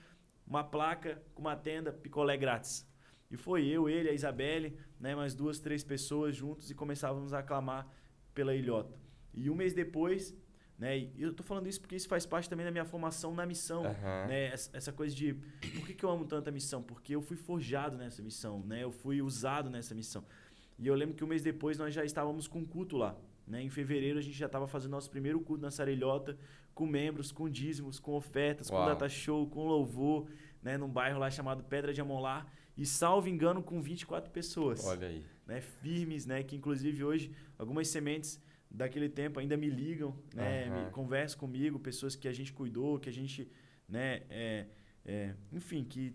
S2: uma placa com uma tenda, picolé grátis. E foi ele, a Isabelle, né? Mais 2, 3 pessoas juntos e começávamos a aclamar pela Ilhota. E um mês depois... Né? E eu tô falando isso porque isso faz parte também da minha formação na missão, né? Essa coisa de por que eu amo tanto a missão? Porque eu fui forjado nessa missão, né? Eu fui usado nessa missão. E eu lembro que um mês depois nós já estávamos com culto lá, né? Em fevereiro a gente já estava fazendo nosso primeiro culto na Sarelhota, com membros, com dízimos, com ofertas, com data show, com louvor, né? Num bairro lá chamado Pedra de Amolar, e salvo engano com 24 pessoas.
S1: Olha aí.
S2: Né? Firmes, né? Que inclusive hoje algumas sementes daquele tempo ainda me ligam, né? Conversam comigo, pessoas que a gente cuidou, que a gente, né? Enfim, que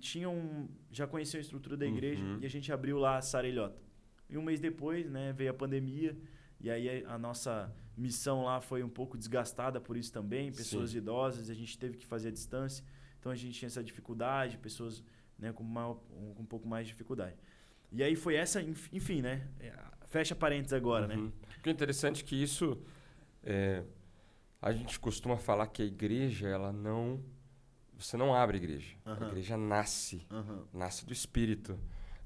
S2: já conheciam a estrutura da igreja, e a gente abriu lá a Sarelhota. E um mês depois, né? Veio a pandemia, e aí a nossa missão lá foi um pouco desgastada por isso também, pessoas idosas, a gente teve que fazer a distância, então a gente tinha essa dificuldade, pessoas, né? Com um pouco mais de dificuldade. E aí foi essa, enfim, né? Fecha parênteses agora, né?
S1: O que é interessante é que isso... a gente costuma falar que a igreja, você não abre a igreja. A igreja nasce. Nasce do Espírito.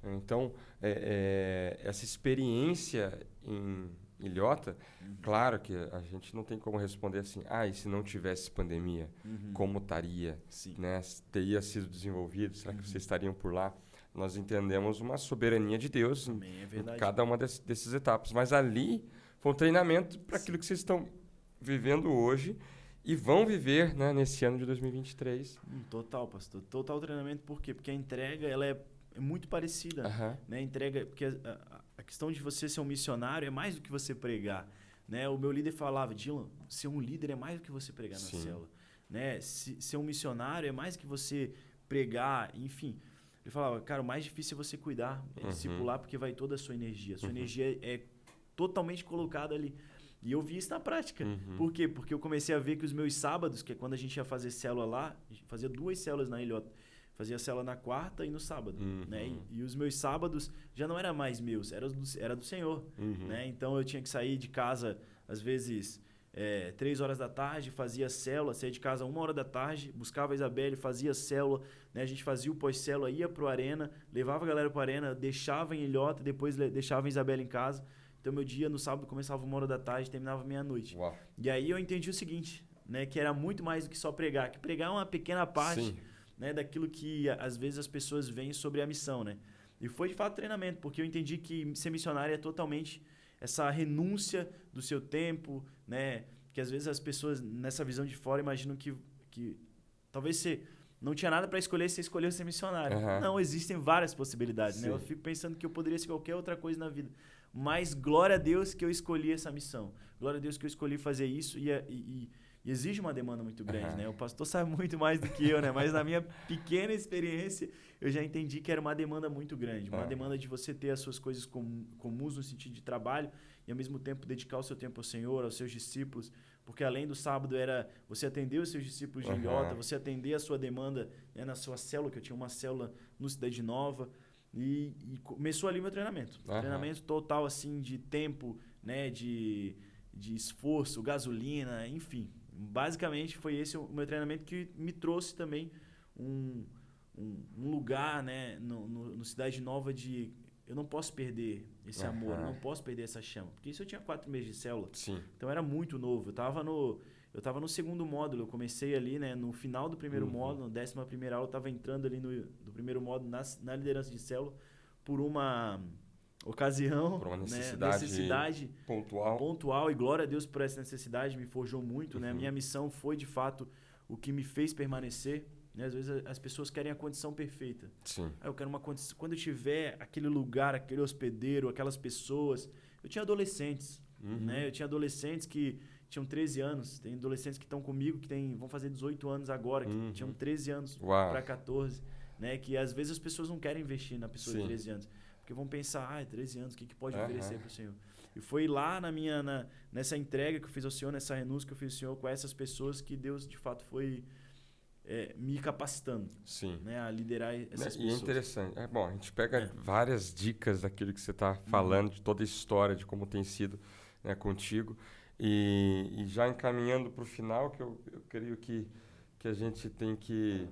S1: Então, essa experiência em Ilhota, claro que a gente não tem como responder assim, e se não tivesse pandemia, como estaria? Né? Teria sido desenvolvido? Será que vocês estariam por lá? Nós entendemos uma soberania de Deus em cada uma dessas etapas. Mas ali foi um treinamento para aquilo que vocês estão vivendo hoje e vão viver, né, nesse ano de 2023.
S2: Total, pastor. Total treinamento. Por quê? Porque a entrega ela é muito parecida. Né? A entrega, porque a questão de você ser um missionário é mais do que você pregar. né? O meu líder falava, Dylan, ser um líder é mais do que você pregar na
S1: Sim.
S2: célula, né? Ser um missionário é mais do que você pregar, enfim. Ele falava, cara, o mais difícil é você cuidar, é discipular, porque vai toda a sua energia. A sua energia é totalmente colocada ali. E eu vi isso na prática. Por quê? Porque eu comecei a ver que os meus sábados, que é quando a gente ia fazer célula lá, a gente fazia 2 células na ilhota. Fazia célula na quarta e no sábado. Né? E os meus sábados já não eram mais meus, era do Senhor. Né? Então eu tinha que sair de casa, às vezes, 3 horas da tarde, fazia célula, saía de casa 1 hora da tarde, buscava a Isabelle, fazia célula, né? A gente fazia o pós-célula, ia pro Arena, levava a galera pro Arena, deixava em ilhota, depois deixava a Isabelle em casa. Então meu dia no sábado começava 1 hora da tarde, terminava meia-noite. E aí eu entendi o seguinte, né? Que era muito mais do que só pregar, que pregar é uma pequena parte, né? Daquilo que às vezes as pessoas veem sobre a missão, né? E foi de fato treinamento, porque eu entendi que ser missionário é totalmente essa renúncia do seu tempo, né? Que às vezes as pessoas nessa visão de fora imaginam que talvez você não tinha nada para escolher, você escolheu ser missionário. Não, existem várias possibilidades, né? Eu fico pensando que eu poderia ser qualquer outra coisa na vida. Mas glória a Deus que eu escolhi essa missão. Glória a Deus que eu escolhi fazer isso e exige uma demanda muito grande, né? O pastor sabe muito mais do que eu, né? Mas na minha pequena experiência, eu já entendi que era uma demanda muito grande. Uma demanda de você ter as suas coisas comuns no sentido de trabalho e, ao mesmo tempo, dedicar o seu tempo ao Senhor, aos seus discípulos. Porque, além do sábado, era você atender os seus discípulos de ilhota, você atender a sua demanda, né, na sua célula, que eu tinha uma célula no Cidade Nova. E começou ali meu treinamento. Treinamento total, assim, de tempo, né, de esforço, gasolina, enfim. Basicamente, foi esse o meu treinamento que me trouxe também um lugar, né, no Cidade Nova de... Eu não posso perder esse amor, eu não posso perder essa chama. Porque isso eu tinha 4 meses de célula. Então era muito novo. Eu tava no segundo módulo, eu comecei ali, né, no final do primeiro módulo, na 11ª aula, eu estava entrando ali do primeiro módulo na liderança de célula por uma ocasião,
S1: por uma
S2: necessidade pontual, e glória a Deus por essa necessidade, me forjou muito, né? A minha missão foi, de fato, o que me fez permanecer, né? Às vezes as pessoas querem a condição perfeita. Eu quero uma condição, quando eu tiver aquele lugar, aquele hospedeiro, aquelas pessoas. Eu tinha adolescentes, né? Eu tinha adolescentes que tinham 13 anos, tem adolescentes que estão comigo que vão fazer 18 anos agora, que tinham 13 anos para 14, né? Que às vezes as pessoas não querem investir na pessoa de 13 anos, porque vão pensar, 13 anos, o que pode oferecer para o Senhor? E foi lá nessa entrega que eu fiz ao Senhor, nessa renúncia que eu fiz ao Senhor com essas pessoas, que Deus de fato foi me capacitando, né, a liderar essas pessoas. E
S1: é interessante. Bom, a gente pega várias dicas daquilo que você está falando, de toda a história, de como tem sido, né, contigo. E já encaminhando para o final, que eu creio que a gente tem que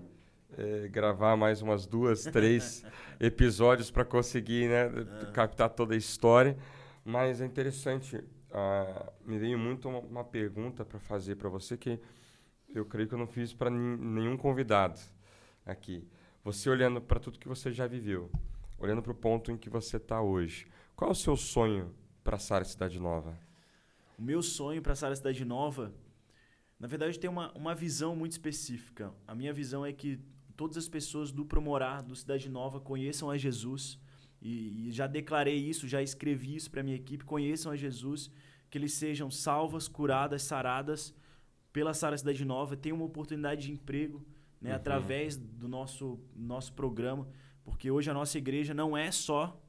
S1: gravar mais umas 2, 3 episódios para conseguir, né, captar toda a história. Mas é interessante, me veio muito uma pergunta para fazer para você, que eu creio que eu não fiz para nenhum convidado aqui. Você olhando para tudo que você já viveu, olhando para o ponto em que você está hoje, qual é o seu sonho para a Sara Cidade Nova?
S2: O meu sonho para a Sara Cidade Nova, na verdade, tem uma visão muito específica. A minha visão é que todas as pessoas do Promorá, do Cidade Nova, conheçam a Jesus. E já declarei isso, já escrevi isso para a minha equipe, conheçam a Jesus, que eles sejam salvas, curadas, saradas pela Sara Cidade Nova, tenham uma oportunidade de emprego, né, através do nosso programa, porque hoje a nossa igreja não é só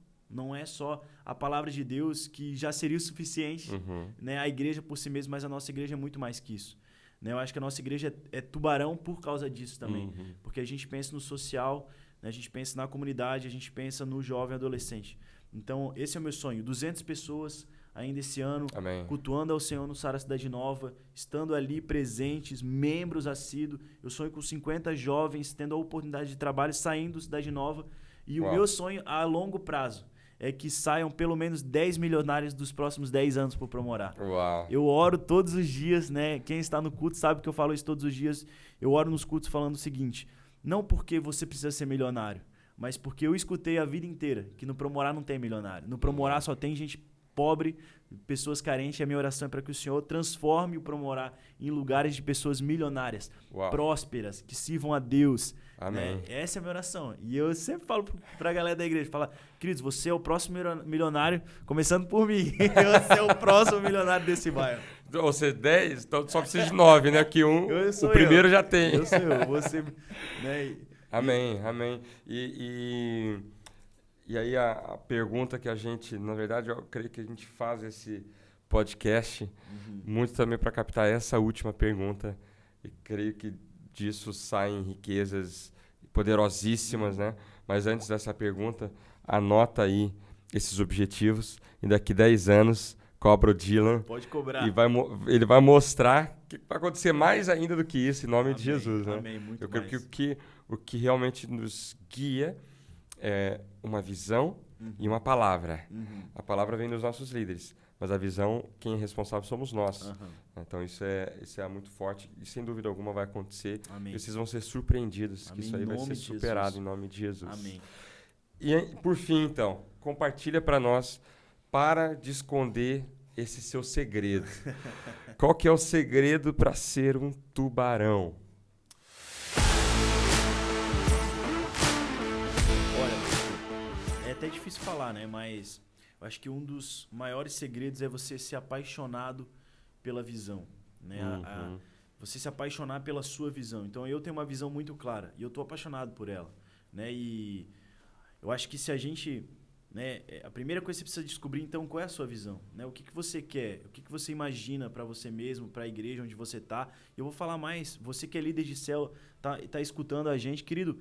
S2: a palavra de Deus, que já seria o suficiente, né, a igreja por si mesma, mas a nossa igreja é muito mais que isso. Né? Eu acho que a nossa igreja é tubarão por causa disso também, porque a gente pensa no social, né, a gente pensa na comunidade, a gente pensa no jovem adolescente. Então, esse é o meu sonho, 200 pessoas ainda esse ano, cultuando ao Senhor no Sara Cidade Nova, estando ali presentes, membros assíduos. Eu sonho com 50 jovens tendo a oportunidade de trabalho, saindo do Cidade Nova. E o meu sonho a longo prazo é que saiam pelo menos 10 milionários dos próximos 10 anos por Promorá. Eu oro todos os dias, né? Quem está no culto sabe que eu falo isso todos os dias. Eu oro nos cultos falando o seguinte: não porque você precisa ser milionário, mas porque eu escutei a vida inteira que no Promorá não tem milionário. No Promorá só tem gente pobre, pessoas carentes. A minha oração é para que o Senhor transforme o Promorá em lugares de pessoas milionárias,
S1: Uau.
S2: prósperas, que sirvam a Deus.
S1: Amém.
S2: Né? Essa é a minha oração. E eu sempre falo pra galera da igreja, queridos, você é o próximo milionário, começando por mim. Você é o próximo milionário desse bairro.
S1: Ou seja, 10, então só precisa de 9, né? Que o primeiro já tem.
S2: Eu sou eu, você... Né?
S1: Amém, amém. E aí a pergunta que a gente, na verdade, eu creio que a gente faz esse podcast muito também para captar essa última pergunta. E creio que disso saem riquezas poderosíssimas, né? Mas antes dessa pergunta, anota aí esses objetivos e daqui 10 anos cobra o Dylan.
S2: Pode cobrar.
S1: E ele vai mostrar que vai acontecer mais ainda do que isso em nome de Jesus, né?
S2: Amém, muito
S1: Eu creio
S2: mais.
S1: que o que realmente nos guia é uma visão e uma palavra. A palavra vem dos nossos líderes, mas a visão, quem é responsável somos nós. Então isso é muito forte e sem dúvida alguma vai acontecer.
S2: Amém.
S1: E vocês vão ser surpreendidos,
S2: Amém.
S1: que isso aí vai ser superado em nome de Jesus.
S2: Amém.
S1: E por fim, então, compartilha para nós, para de esconder esse seu segredo. Qual que é o segredo para ser um tubarão?
S2: Olha, é até difícil falar, né? Mas eu acho que um dos maiores segredos é você ser apaixonado pela visão, né? Você se apaixonar pela sua visão. Então eu tenho uma visão muito clara e eu estou apaixonado por ela, né? E eu acho que se a gente, né, a primeira coisa que você precisa descobrir, então, qual é a sua visão, né? O que você quer, o que você imagina para você mesmo, para a igreja onde você está. Eu vou falar mais, você que é líder de célula, tá escutando a gente, querido,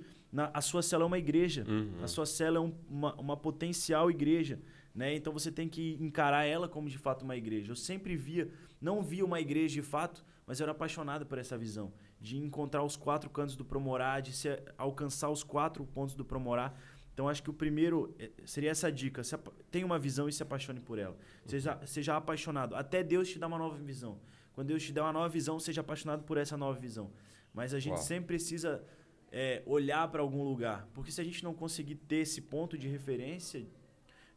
S2: a sua célula é uma igreja, a sua célula é uma potencial igreja, né? Então você tem que encarar ela como de fato uma igreja. Eu sempre não via uma igreja de fato, mas eu era apaixonado por essa visão, de encontrar os 4 cantos do Promorá, de alcançar os 4 pontos do Promorá. Então, acho que o primeiro seria essa dica. Tenha uma visão e se apaixone por ela. Seja apaixonado. Até Deus te dá uma nova visão. Quando Deus te dá uma nova visão, seja apaixonado por essa nova visão. Mas a gente sempre precisa olhar para algum lugar. Porque se a gente não conseguir ter esse ponto de referência,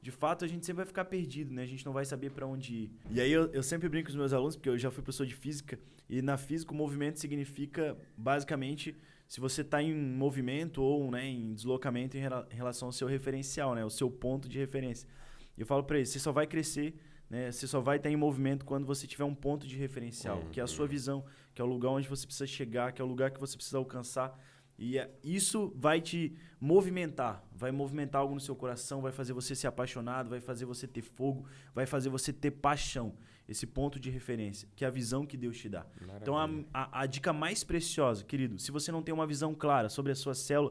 S2: de fato, a gente sempre vai ficar perdido, né? A gente não vai saber para onde ir. E aí eu sempre brinco com os meus alunos, porque eu já fui professor de física, e na física o movimento significa, basicamente, se você está em movimento ou, né, em deslocamento em relação ao seu referencial, né, o seu ponto de referência. E eu falo para eles, você só vai crescer, né, você só vai estar em movimento quando você tiver um ponto de referencial, que é a sua visão, que é o lugar onde você precisa chegar, que é o lugar que você precisa alcançar. E isso vai te movimentar, vai movimentar algo no seu coração, vai fazer você ser apaixonado, vai fazer você ter fogo, vai fazer você ter paixão. Esse ponto de referência, que é a visão que Deus te dá. Maravilha. Então, a dica mais preciosa, querido, se você não tem uma visão clara sobre a sua célula,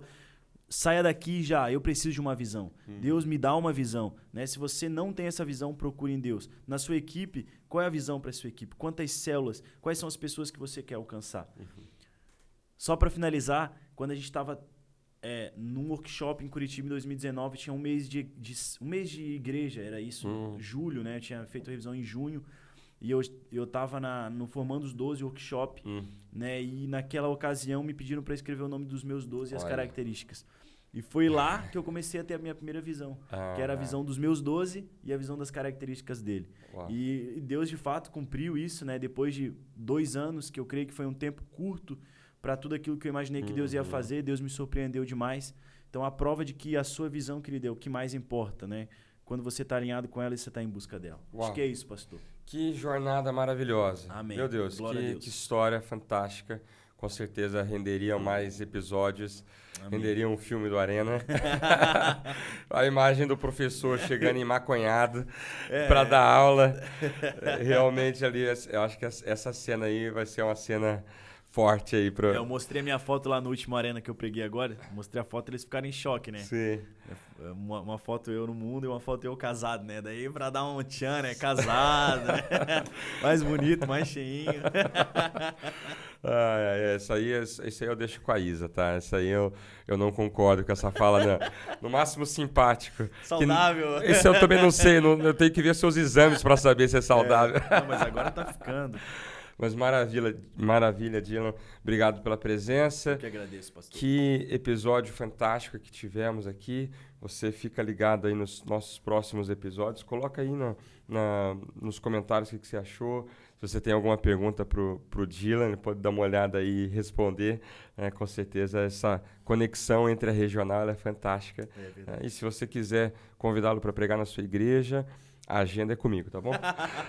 S2: saia daqui já, eu preciso de uma visão. Deus me dá uma visão. Né? Se você não tem essa visão, procure em Deus. Na sua equipe, qual é a visão para a sua equipe? Quantas células? Quais são as pessoas que você quer alcançar? Só para finalizar, quando a gente estava num workshop em Curitiba em 2019, tinha um mês de igreja, era isso, julho, né? Eu tinha feito a revisão em junho. E eu estava no Formando os 12 workshop, né? E naquela ocasião me pediram para escrever o nome dos meus 12 e as características. E foi lá que eu comecei a ter a minha primeira visão, que era a visão dos meus 12 e a visão das características dele. E Deus, de fato, cumpriu isso, né? Depois de 2 anos, que eu creio que foi um tempo curto para tudo aquilo que eu imaginei que Deus ia fazer, Deus me surpreendeu demais. Então, a prova de que a sua visão, querido, é o que mais importa, né? Quando você está alinhado com ela e você está em busca dela. Acho que é isso, pastor.
S1: Que jornada maravilhosa.
S2: Amém.
S1: Meu Deus, que história fantástica. Com certeza renderia mais episódios. Amém. Renderia um filme do Arena. A imagem do professor chegando maconhado para dar aula. Realmente ali, eu acho que essa cena aí vai ser uma cena forte aí.
S2: Eu mostrei a minha foto lá no último Arena que eu preguei agora. Mostrei a foto e eles ficaram em choque, né?
S1: Sim.
S2: Uma foto eu no mundo e uma foto eu casado, né? Daí pra dar um tchan, né? Casado, né? Mais bonito, mais cheinho.
S1: Isso aí eu deixo com a Isa, tá? Isso aí eu não concordo com essa fala, não. No máximo simpático.
S2: Saudável.
S1: Isso eu também não sei, eu tenho que ver seus exames pra saber se é saudável.
S2: Não, mas agora tá ficando.
S1: Mas maravilha, Dylan. Obrigado pela presença.
S2: Eu que agradeço, pastor.
S1: Que episódio fantástico que tivemos aqui. Você fica ligado aí nos nossos próximos episódios. Coloca aí nos comentários o que você achou. Se você tem alguma pergunta pro Dylan, ele pode dar uma olhada aí e responder. Com certeza essa conexão entre a regional é fantástica. E se você quiser convidá-lo para pregar na sua igreja, a agenda é comigo, tá bom?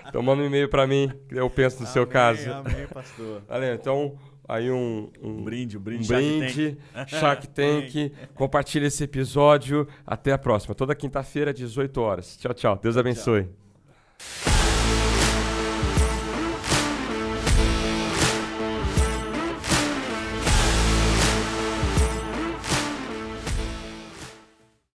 S1: Então manda um e-mail para mim, que eu penso no seu caso.
S2: Amém, pastor.
S1: Valeu, então aí um
S2: brinde,
S1: Shark Tank. Compartilha esse episódio. Até a próxima. Toda quinta-feira, 18 horas. Tchau, tchau. Deus abençoe.
S2: Tchau.